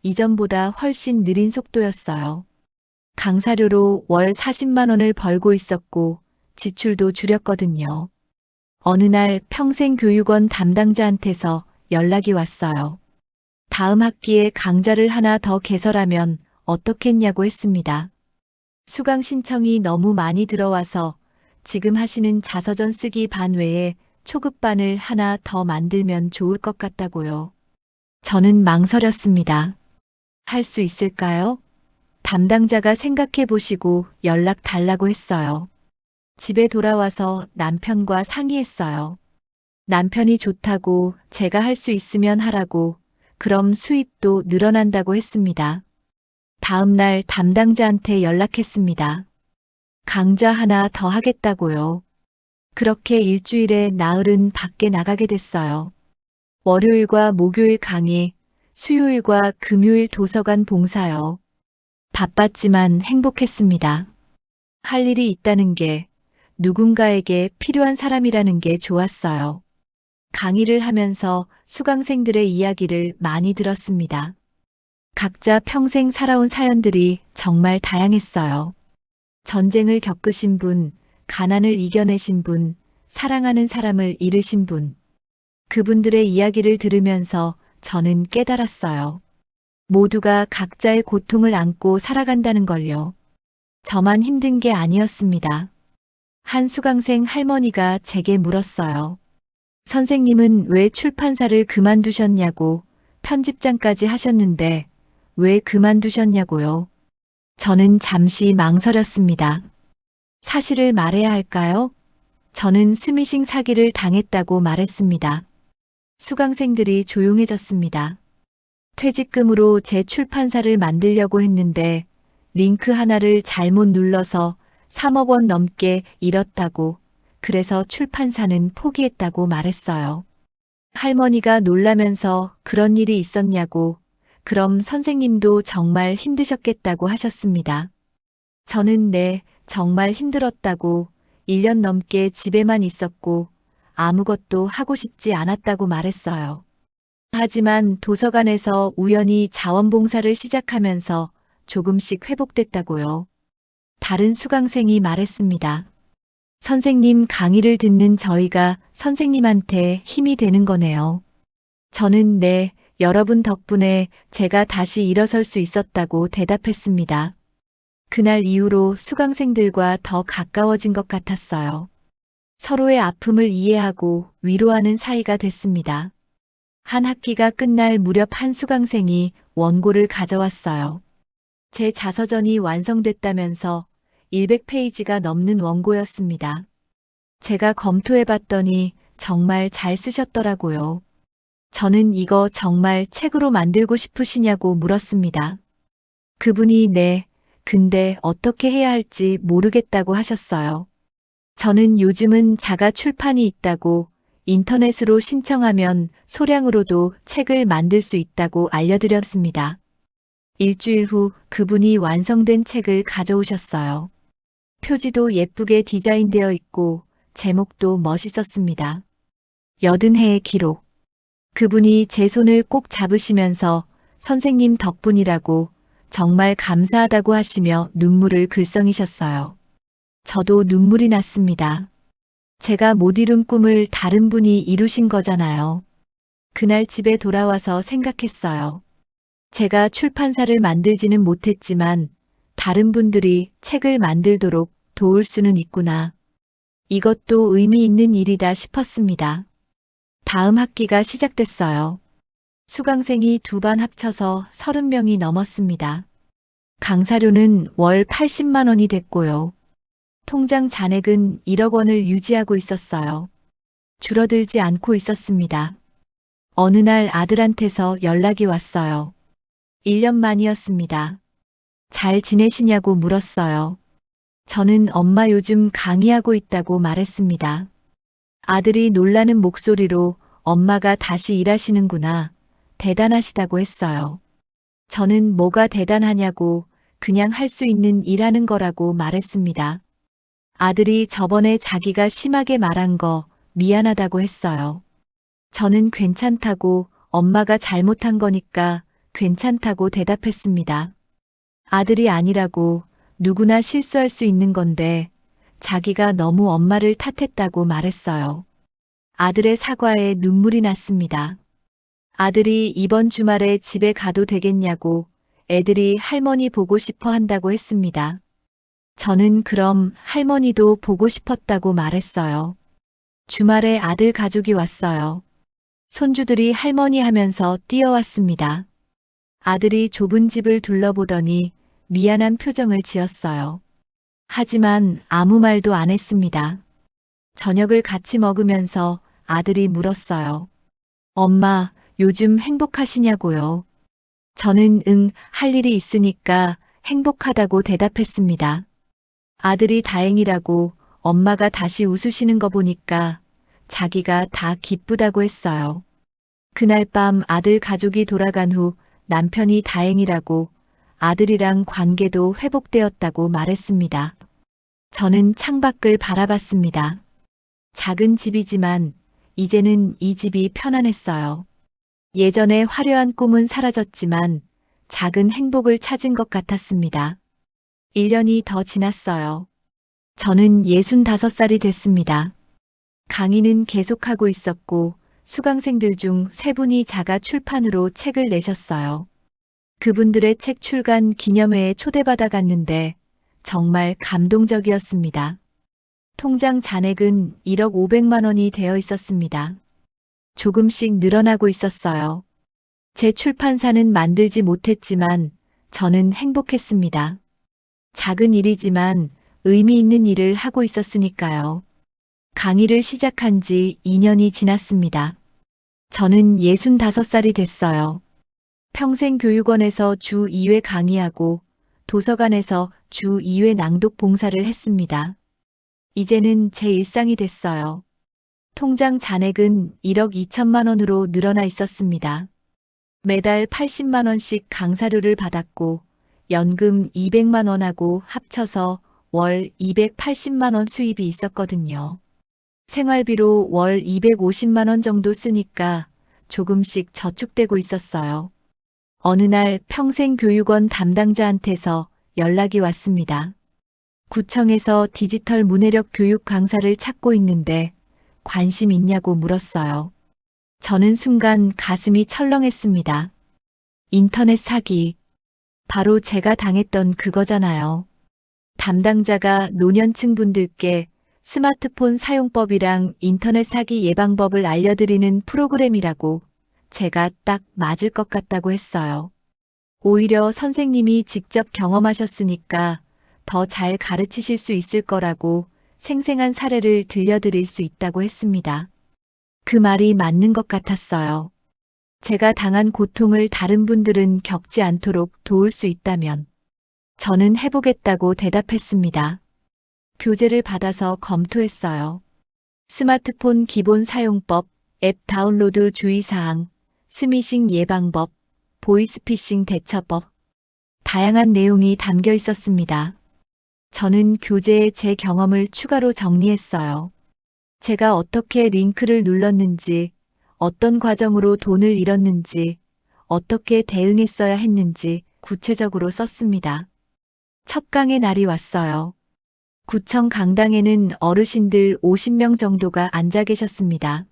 Speaker 2: 이전보다 훨씬 느린 속도였어요. 강사료로 월 40만 원을 벌고 있었고 지출도 줄였거든요. 어느 날 평생교육원 담당자한테서 연락이 왔어요. 다음 학기에 강좌를 하나 더 개설하면 어떻겠냐고 했습니다. 수강 신청이 너무 많이 들어와서 지금 하시는 자서전 쓰기 반 외에 초급반을 하나 더 만들면 좋을 것 같다고요. 저는 망설였습니다. 할 수 있을까요? 담당자가 생각해 보시고 연락 달라고 했어요. 집에 돌아와서 남편과 상의했어요. 남편이 좋다고, 제가 할 수 있으면 하라고, 그럼 수입도 늘어난다고 했습니다. 다음 날 담당자한테 연락했습니다. 강좌 하나 더 하겠다고요. 그렇게 일주일에 나흘은 밖에 나가게 됐어요. 월요일과 목요일 강의, 수요일과 금요일 도서관 봉사요. 바빴지만 행복했습니다. 할 일이 있다는 게, 누군가에게 필요한 사람이라는 게 좋았어요. 강의를 하면서 수강생들의 이야기를 많이 들었습니다. 각자 평생 살아온 사연들이 정말 다양했어요. 전쟁을 겪으신 분, 가난을 이겨내신 분, 사랑하는 사람을 잃으신 분. 그분들의 이야기를 들으면서 저는 깨달았어요. 모두가 각자의 고통을 안고 살아간다는 걸요. 저만 힘든 게 아니었습니다. 한 수강생 할머니가 제게 물었어요. 선생님은 왜 출판사를 그만두셨냐고 편집장까지 하셨는데 왜 그만두셨냐고요. 저는 잠시 망설였습니다. 사실을 말해야 할까요? 저는 스미싱 사기를 당했다고 말했습니다. 수강생들이 조용해졌습니다. 퇴직금으로 제 출판사를 만들려고 했는데 링크 하나를 잘못 눌러서 3억 원 넘게 잃었다고, 그래서 출판사는 포기했다고 말했어요. 할머니가 놀라면서 그런 일이 있었냐고, 그럼 선생님도 정말 힘드셨겠다고 하셨습니다. 저는 네, 정말 힘들었다고, 1년 넘게 집에만 있었고 아무것도 하고 싶지 않았다고 말했어요. 하지만 도서관에서 우연히 자원봉사를 시작하면서 조금씩 회복됐다고요. 다른 수강생이 말했습니다. 선생님 강의를 듣는 저희가 선생님한테 힘이 되는 거네요. 저는 네, 여러분 덕분에 제가 다시 일어설 수 있었다고 대답했습니다. 그날 이후로 수강생들과 더 가까워진 것 같았어요. 서로의 아픔을 이해하고 위로하는 사이가 됐습니다. 한 학기가 끝날 무렵 한 수강생이 원고를 가져왔어요. 제 자서전이 완성됐다면서 100페이지가 넘는 원고였습니다. 제가 검토해 봤더니 정말 잘 쓰셨더라고요. 저는 이거 정말 책으로 만들고 싶으시냐고 물었습니다. 그분이 네, 근데 어떻게 해야 할지 모르겠다고 하셨어요. 저는 요즘은 자가 출판이 있다고, 인터넷으로 신청하면 소량으로도 책을 만들 수 있다고 알려드렸습니다. 일주일 후 그분이 완성된 책을 가져오셨어요. 표지도 예쁘게 디자인되어 있고 제목도 멋있었습니다. 80회의 기록. 그분이 제 손을 꼭 잡으시면서 선생님 덕분이라고, 정말 감사하다고 하시며 눈물을 글썽이셨어요. 저도 눈물이 났습니다. 제가 못 이룬 꿈을 다른 분이 이루신 거잖아요. 그날 집에 돌아와서 생각했어요. 제가 출판사를 만들지는 못했지만 다른 분들이 책을 만들도록 도울 수는 있구나. 이것도 의미 있는 일이다 싶었습니다. 다음 학기가 시작됐어요. 수강생이 두 반 합쳐서 30명이 넘었습니다. 강사료는 월 80만 원이 됐고요. 통장 잔액은 1억 원을 유지하고 있었어요. 줄어들지 않고 있었습니다. 어느 날 아들한테서 연락이 왔어요. 1년 만이었습니다. 잘 지내시냐고 물었어요. 저는 엄마 요즘 강의하고 있다고 말했습니다. 아들이 놀라는 목소리로 엄마가 다시 일하시는구나. 대단하시다고 했어요. 저는 뭐가 대단하냐고, 그냥 할 수 있는 일하는 거라고 말했습니다. 아들이 저번에 자기가 심하게 말한 거 미안하다고 했어요. 저는 괜찮다고, 엄마가 잘못한 거니까 괜찮다고 대답했습니다. 아들이 아니라고, 누구나 실수할 수 있는 건데 자기가 너무 엄마를 탓했다고 말했어요. 아들의 사과에 눈물이 났습니다. 아들이 이번 주말에 집에 가도 되겠냐고, 애들이 할머니 보고 싶어 한다고 했습니다. 저는 그럼 할머니도 보고 싶었다고 말했어요. 주말에 아들 가족이 왔어요. 손주들이 할머니 하면서 뛰어왔습니다. 아들이 좁은 집을 둘러보더니 미안한 표정을 지었어요. 하지만 아무 말도 안 했습니다. 저녁을 같이 먹으면서 아들이 물었어요. 엄마, 요즘 행복하시냐고요? 저는 응, 할 일이 있으니까 행복하다고 대답했습니다. 아들이 다행이라고, 엄마가 다시 웃으시는 거 보니까 자기가 다 기쁘다고 했어요. 그날 밤 아들 가족이 돌아간 후 남편이 다행이라고, 아들이랑 관계도 회복되었다고 말했습니다. 저는 창밖을 바라봤습니다. 작은 집이지만 이제는 이 집이 편안했어요. 예전에 화려한 꿈은 사라졌지만 작은 행복을 찾은 것 같았습니다. 1년이 더 지났어요. 저는 65살이 됐습니다. 강의는 계속하고 있었고 수강생들 중 3분이 자가 출판으로 책을 내셨어요. 그분들의 책 출간 기념회에 초대받아 갔는데 정말 감동적이었습니다. 통장 잔액은 1억 500만 원이 되어 있었습니다. 조금씩 늘어나고 있었어요. 제 출판사는 만들지 못했지만 저는 행복했습니다. 작은 일이지만 의미 있는 일을 하고 있었으니까요. 강의를 시작한 지 2년이 지났습니다. 저는 65살이 됐어요. 평생교육원에서 주 2회 강의하고 도서관에서 주 2회 낭독 봉사를 했습니다. 이제는 제 일상이 됐어요. 통장 잔액은 1억 2천만 원으로 늘어나 있었습니다. 매달 80만 원씩 강사료를 받았고 연금 200만 원하고 합쳐서 월 280만 원 수입이 있었거든요. 생활비로 월 250만 원 정도 쓰니까 조금씩 저축되고 있었어요. 어느 날 평생교육원 담당자한테서 연락이 왔습니다. 구청에서 디지털 문해력 교육 강사를 찾고 있는데 관심 있냐고 물었어요. 저는 순간 가슴이 철렁했습니다. 인터넷 사기. 바로 제가 당했던 그거잖아요. 담당자가 노년층 분들께 스마트폰 사용법이랑 인터넷 사기 예방법을 알려드리는 프로그램이라고 제가 딱 맞을 것 같다고 했어요. 오히려 선생님이 직접 경험하셨으니까 더 잘 가르치실 수 있을 거라고 생생한 사례를 들려드릴 수 있다고 했습니다. 그 말이 맞는 것 같았어요. 제가 당한 고통을 다른 분들은 겪지 않도록 도울 수 있다면 저는 해보겠다고 대답했습니다. 교재를 받아서 검토했어요. 스마트폰 기본 사용법, 앱 다운로드 주의사항, 스미싱 예방법, 보이스피싱 대처법. 다양한 내용이 담겨 있었습니다. 저는 교재에 제 경험을 추가로 정리했어요. 제가 어떻게 링크를 눌렀는지, 어떤 과정으로 돈을 잃었는지, 어떻게 대응했어야 했는지 구체적으로 썼습니다. 첫 강의 날이 왔어요. 구청 강당에는 어르신들 50명 정도가 앉아 계셨습니다.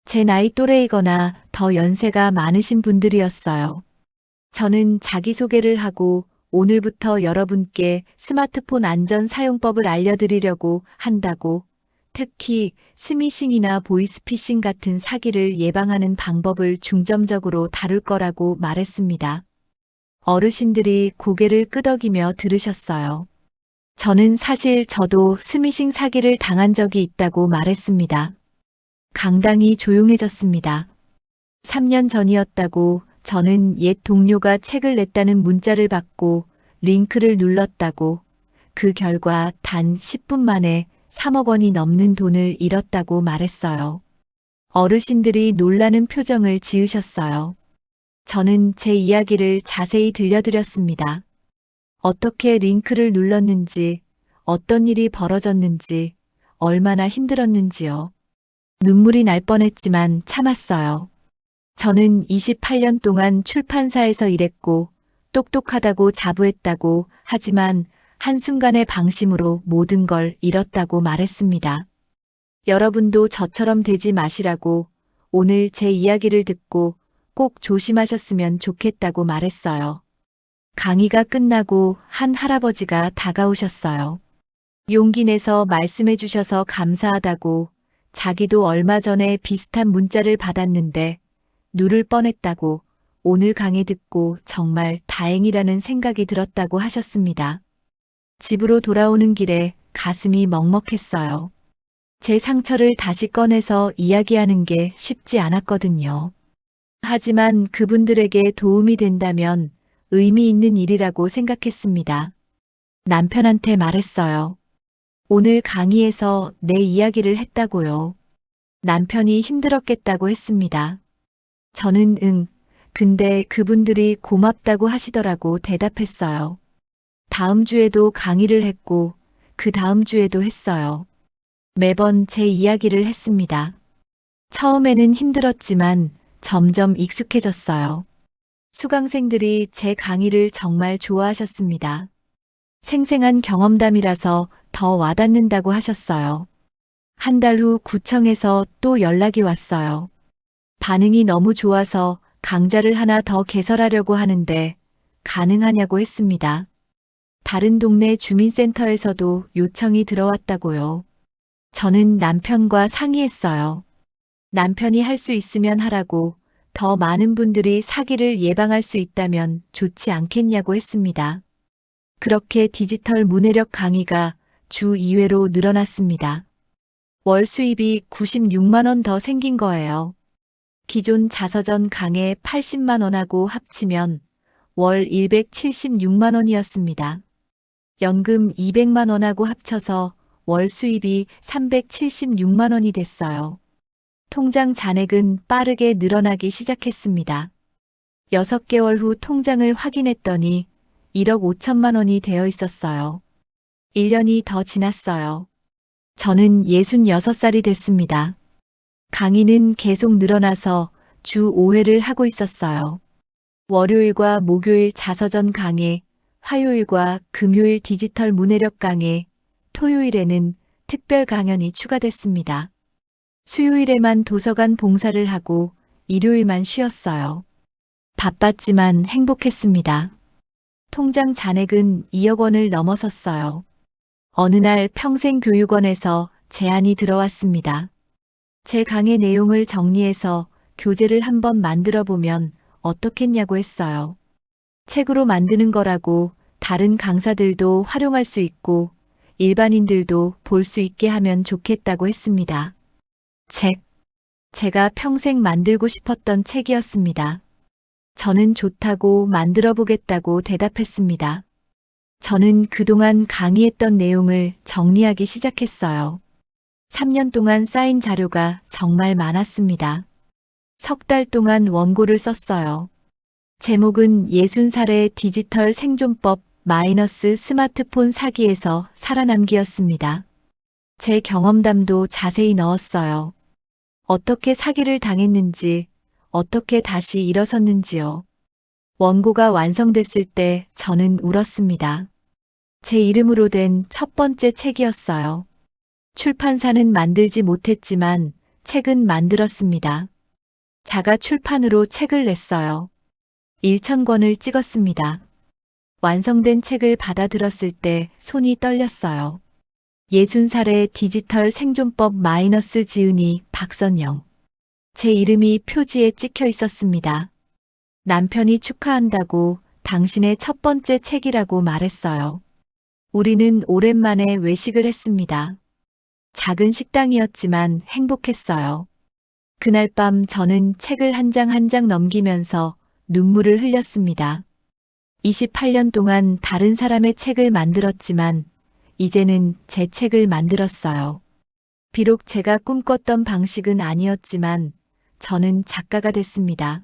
Speaker 2: 제 나이 또래이거나 더 연세가 많으신 분들이었어요. 저는 자기소개를 하고 오늘부터 여러분께 스마트폰 안전 사용법을 알려드리려고 한다고, 특히 스미싱이나 보이스피싱 같은 사기를 예방하는 방법을 중점적으로 다룰 거라고 말했습니다. 어르신들이 고개를 끄덕이며 들으셨어요. 저는 사실 저도 스미싱 사기를 당한 적이 있다고 말했습니다. 강당이 조용해졌습니다. 3년 전이었다고 저는 옛 동료가 책을 냈다는 문자를 받고 링크를 눌렀다고, 그 결과 단 10분 만에 3억 원이 넘는 돈을 잃었다고 말했어요. 어르신들이 놀라는 표정을 지으셨어요. 저는 제 이야기를 자세히 들려드렸습니다. 어떻게 링크를 눌렀는지, 어떤 일이 벌어졌는지, 얼마나 힘들었는지요. 눈물이 날 뻔했지만 참았어요. 저는 28년 동안 출판사에서 일했고 똑똑하다고 자부했다고 하지만 한순간의 방심으로 모든 걸 잃었다고 말했습니다. 여러분도 저처럼 되지 마시라고 오늘 제 이야기를 듣고 꼭 조심하셨으면 좋겠다고 말했어요. 강의가 끝나고 한 할아버지가 다가오셨어요. 용기 내서 말씀해 주셔서 감사하다고, 자기도 얼마 전에 비슷한 문자를 받았는데 누를 뻔했다고, 오늘 강의 듣고 정말 다행이라는 생각이 들었다고 하셨습니다. 집으로 돌아오는 길에 가슴이 먹먹했어요. 제 상처를 다시 꺼내서 이야기하는 게 쉽지 않았거든요. 하지만 그분들에게 도움이 된다면 의미 있는 일이라고 생각했습니다. 남편한테 말했어요. 오늘 강의에서 내 이야기를 했다고요. 남편이 힘들었겠다고 했습니다. 저는 근데 그분들이 고맙다고 하시더라고 대답했어요. 다음 주에도 강의를 했고 그 다음 주에도 했어요. 매번 제 이야기를 했습니다. 처음에는 힘들었지만 점점 익숙해졌어요. 수강생들이 제 강의를 정말 좋아하셨습니다. 생생한 경험담이라서 더 와닿는다고 하셨어요. 한 달 후 구청에서 또 연락이 왔어요. 반응이 너무 좋아서 강좌를 하나 더 개설하려고 하는데 가능하냐고 했습니다. 다른 동네 주민센터에서도 요청이 들어왔다고요. 저는 남편과 상의했어요. 남편이 할 수 있으면 하라고, 더 많은 분들이 사기를 예방할 수 있다면 좋지 않겠냐고 했습니다. 그렇게 디지털 문해력 강의가 주 2회로 늘어났습니다. 월 수입이 96만 원 더 생긴 거예요. 기존 자서전 강의 80만 원하고 합치면 월 176만 원이었습니다. 연금 200만 원하고 합쳐서 월 수입이 376만 원이 됐어요. 통장 잔액은 빠르게 늘어나기 시작했습니다. 6개월 후 통장을 확인했더니 1억 5천만 원이 되어 있었어요. 1년이 더 지났어요. 저는 66살이 됐습니다. 강의는 계속 늘어나서 주 5회를 하고 있었어요. 월요일과 목요일 자서전 강의, 화요일과 금요일 디지털 문해력 강의, 토요일에는 특별 강연이 추가됐습니다. 수요일에만 도서관 봉사를 하고 일요일만 쉬었어요. 바빴지만 행복했습니다. 통장 잔액은 2억 원을 넘어섰어요. 어느 날 평생교육원에서 제안이 들어왔습니다. 제 강의 내용을 정리해서 교재를 한번 만들어 보면 어떻겠냐고 했어요. 책으로 만드는 거라고 다른 강사들도 활용할 수 있고 일반인들도 볼 수 있게 하면 좋겠다고 했습니다. 제가 평생 만들고 싶었던 책이었습니다. 저는 좋다고 만들어 보겠다고 대답했습니다. 저는 그동안 강의했던 내용을 정리하기 시작했어요. 3년 동안 쌓인 자료가 정말 많았습니다. 석 달 동안 원고를 썼어요. 제목은 60살의 디지털 생존법 마이너스 스마트폰 사기에서 살아남기였습니다. 제 경험담도 자세히 넣었어요. 어떻게 사기를 당했는지, 어떻게 다시 일어섰는지요. 원고가 완성됐을 때 저는 울었습니다. 제 이름으로 된 첫 번째 책이었어요. 출판사는 만들지 못했지만 책은 만들었습니다. 자가 출판으로 책을 냈어요. 1,000권을 찍었습니다. 완성된 책을 받아들었을 때 손이 떨렸어요. 60살의 디지털 생존법 마이너스 지은이 박선영. 제 이름이 표지에 찍혀 있었습니다. 남편이 축하한다고 당신의 첫 번째 책이라고 말했어요. 우리는 오랜만에 외식을 했습니다. 작은 식당이었지만 행복했어요. 그날 밤 저는 책을 한 장 한 장 넘기면서 눈물을 흘렸습니다. 28년 동안 다른 사람의 책을 만들었지만 이제는 제 책을 만들었어요. 비록 제가 꿈꿨던 방식은 아니었지만 저는 작가가 됐습니다.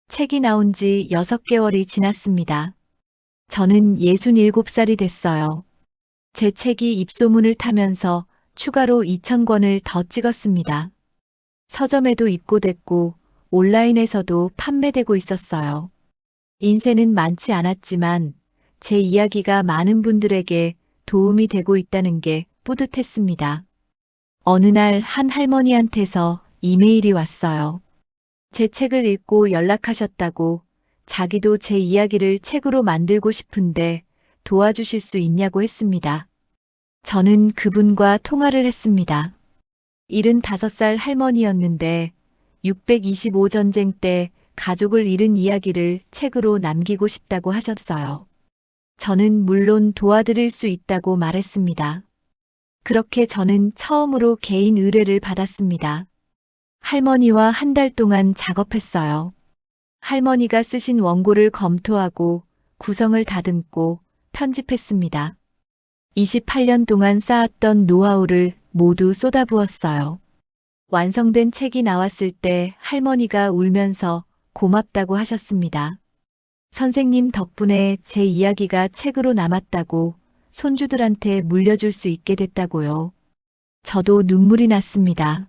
Speaker 2: 책이 나온 지 6개월이 지났습니다. 저는 67살이 됐어요. 제 책이 입소문을 타면서 추가로 2,000권을 더 찍었습니다. 서점에도 입고됐고 온라인에서도 판매되고 있었어요. 인쇄는 많지 않았지만 제 이야기가 많은 분들에게 도움이 되고 있다는 게 뿌듯했습니다. 어느 날 한 할머니한테서 이메일이 왔어요. 제 책을 읽고 연락하셨다고 자기도 제 이야기를 책으로 만들고 싶은데 도와주실 수 있냐고 했습니다. 저는 그분과 통화를 했습니다. 75살 할머니였는데 625 전쟁 때 가족을 잃은 이야기를 책으로 남기고 싶다고 하셨어요. 저는 물론 도와드릴 수 있다고 말했습니다. 그렇게 저는 처음으로 개인 의뢰를 받았습니다. 할머니와 한 달 동안 작업했어요. 할머니가 쓰신 원고를 검토하고 구성을 다듬고 편집했습니다. 28년 동안 쌓았던 노하우를 모두 쏟아부었어요. 완성된 책이 나왔을 때 할머니가 울면서 고맙다고 하셨습니다. 선생님 덕분에 제 이야기가 책으로 남았다고 손주들한테 물려줄 수 있게 됐다고요. 저도 눈물이 났습니다.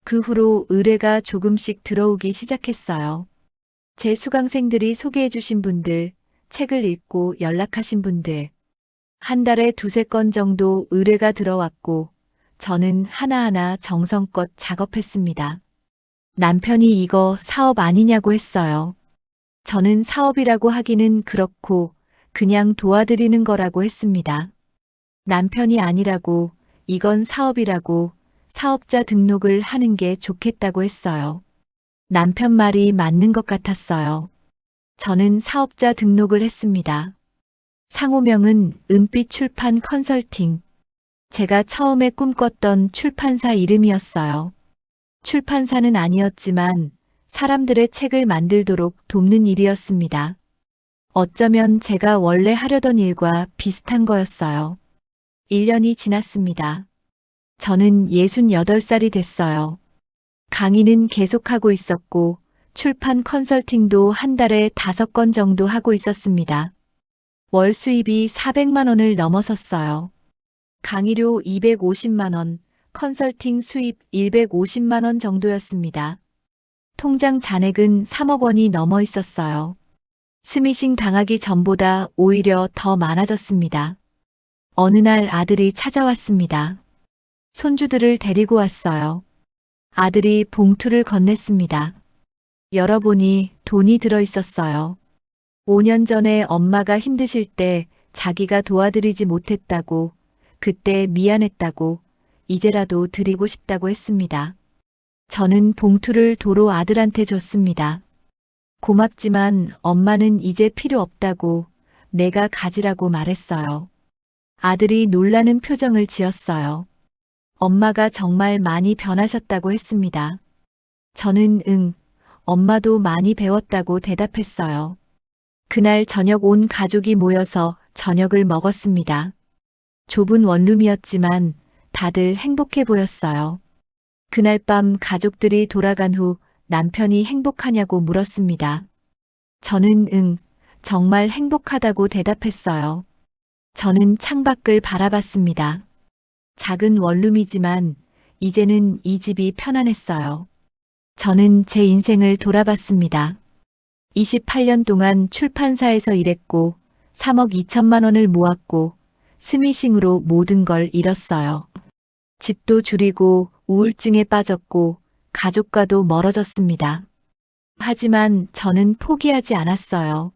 Speaker 2: 그 후로 의뢰가 조금씩 들어오기 시작했어요. 제 수강생들이 소개해 주신 분들, 책을 읽고 연락하신 분들, 한 달에 2~3건 정도 의뢰가 들어왔고 저는 하나하나 정성껏 작업했습니다. 남편이 이거 사업 아니냐고 했어요. 저는 사업이라고 하기는 그렇고 그냥 도와드리는 거라고 했습니다. 남편이 아니라고 이건 사업이라고 사업자 등록을 하는 게 좋겠다고 했어요. 남편 말이 맞는 것 같았어요. 저는 사업자 등록을 했습니다. 상호명은 은빛 출판 컨설팅. 제가 처음에 꿈꿨던 출판사 이름이었어요. 출판사는 아니었지만 사람들의 책을 만들도록 돕는 일이었습니다. 어쩌면 제가 원래 하려던 일과 비슷한 거였어요. 1년이 지났습니다. 저는 68살이 됐어요. 강의는 계속하고 있었고 출판 컨설팅도 한 달에 5건 정도 하고 있었습니다. 월 수입이 400만 원을 넘어섰어요. 강의료 250만 원, 컨설팅 수입 150만 원 정도였습니다. 통장 잔액은 3억 원이 넘어 있었어요. 스미싱 당하기 전보다 오히려 더 많아졌습니다. 어느 날 아들이 찾아왔습니다. 손주들을 데리고 왔어요. 아들이 봉투를 건넸습니다. 열어보니 돈이 들어 있었어요. 5년 전에 엄마가 힘드실 때 자기가 도와드리지 못했다고, 그때 미안했다고, 이제라도 드리고 싶다고 했습니다. 저는 봉투를 도로 아들한테 줬습니다. 고맙지만 엄마는 이제 필요 없다고 내가 가지라고 말했어요. 아들이 놀라는 표정을 지었어요. 엄마가 정말 많이 변하셨다고 했습니다. 저는 엄마도 많이 배웠다고 대답했어요. 그날 저녁 온 가족이 모여서 저녁을 먹었습니다. 좁은 원룸이었지만 다들 행복해 보였어요. 그날 밤 가족들이 돌아간 후 남편이 행복하냐고 물었습니다. 저는 정말 행복하다고 대답했어요. 저는 창밖을 바라봤습니다. 작은 원룸이지만 이제는 이 집이 편안했어요. 저는 제 인생을 돌아봤습니다. 28년 동안 출판사에서 일했고 3억 2천만 원을 모았고 스미싱으로 모든 걸 잃었어요. 집도 줄이고 우울증에 빠졌고 가족과도 멀어졌습니다. 하지만 저는 포기하지 않았어요.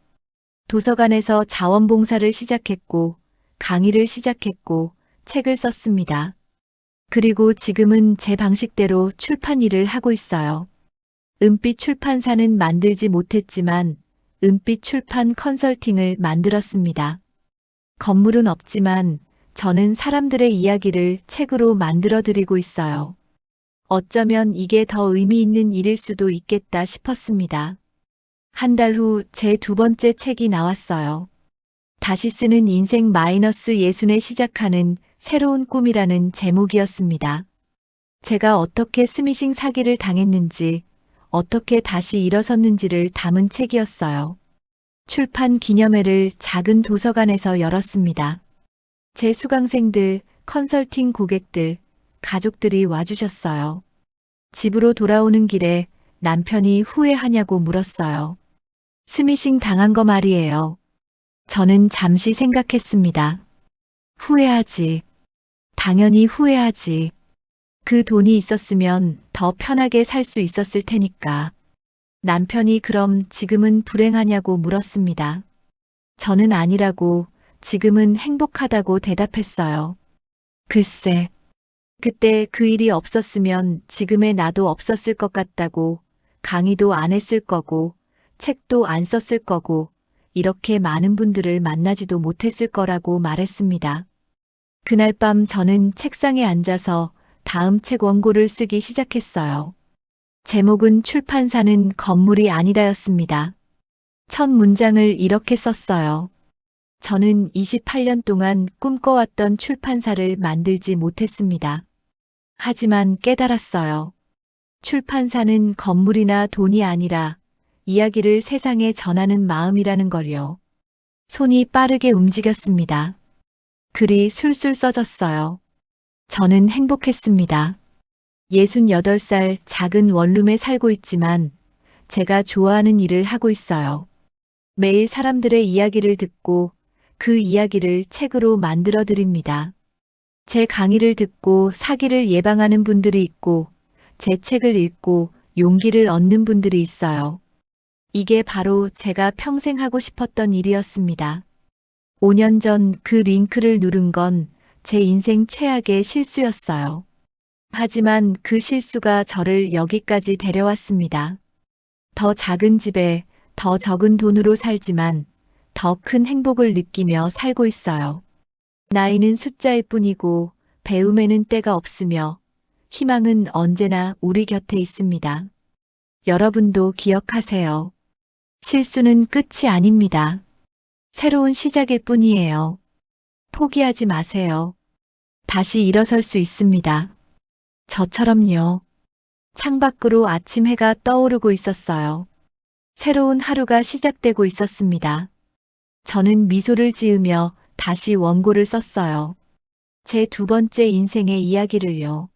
Speaker 2: 도서관에서 자원봉사를 시작했고 강의를 시작했고 책을 썼습니다. 그리고 지금은 제 방식대로 출판 일을 하고 있어요. 은빛 출판사는 만들지 못했지만 은빛 출판 컨설팅을 만들었습니다. 건물은 없지만 저는 사람들의 이야기를 책으로 만들어 드리고 있어요. 어쩌면 이게 더 의미 있는 일일 수도 있겠다 싶었습니다. 한 달 후 제 2번째 책이 나왔어요. 다시 쓰는 인생 -60에 시작하는 새로운 꿈이라는 제목이었습니다. 제가 어떻게 스미싱 사기를 당했는지, 어떻게 다시 일어섰는지를 담은 책이었어요. 출판 기념회를 작은 도서관에서 열었습니다. 제 수강생들, 컨설팅 고객들, 가족들이 와주셨어요. 집으로 돌아오는 길에 남편이 후회하냐고 물었어요. 스미싱 당한 거 말이에요. 저는 잠시 생각했습니다. 후회하지. 당연히 후회하지. 그 돈이 있었으면 더 편하게 살 수 있었을 테니까. 남편이 그럼 지금은 불행하냐고 물었습니다. 저는 아니라고, 지금은 행복하다고 대답했어요. 글쎄, 그때 그 일이 없었으면 지금의 나도 없었을 것 같다고, 강의도 안 했을 거고, 책도 안 썼을 거고, 이렇게 많은 분들을 만나지도 못했을 거라고 말했습니다. 그날 밤 저는 책상에 앉아서 다음 책 원고를 쓰기 시작했어요. 제목은 출판사는 건물이 아니다였습니다. 첫 문장을 이렇게 썼어요. 저는 28년 동안 꿈꿔왔던 출판사를 만들지 못했습니다. 하지만 깨달았어요. 출판사는 건물이나 돈이 아니라 이야기를 세상에 전하는 마음이라는 걸요. 손이 빠르게 움직였습니다. 글이 술술 써졌어요. 저는 행복했습니다. 68살 작은 원룸에 살고 있지만 제가 좋아하는 일을 하고 있어요. 매일 사람들의 이야기를 듣고 그 이야기를 책으로 만들어 드립니다. 제 강의를 듣고 사기를 예방하는 분들이 있고 제 책을 읽고 용기를 얻는 분들이 있어요. 이게 바로 제가 평생 하고 싶었던 일이었습니다. 5년 전 그 링크를 누른 건 제 인생 최악의 실수였어요. 하지만 그 실수가 저를 여기까지 데려왔습니다. 더 작은 집에 더 적은 돈으로 살지만 더 큰 행복을 느끼며 살고 있어요. 나이는 숫자일 뿐이고 배움에는 때가 없으며 희망은 언제나 우리 곁에 있습니다. 여러분도 기억하세요. 실수는 끝이 아닙니다. 새로운 시작일 뿐이에요. 포기하지 마세요. 다시 일어설 수 있습니다. 저처럼요. 창밖으로 아침 해가 떠오르고 있었어요. 새로운 하루가 시작되고 있었습니다. 저는 미소를 지으며 다시 원고를 썼어요. 제 두 번째 인생의 이야기를요.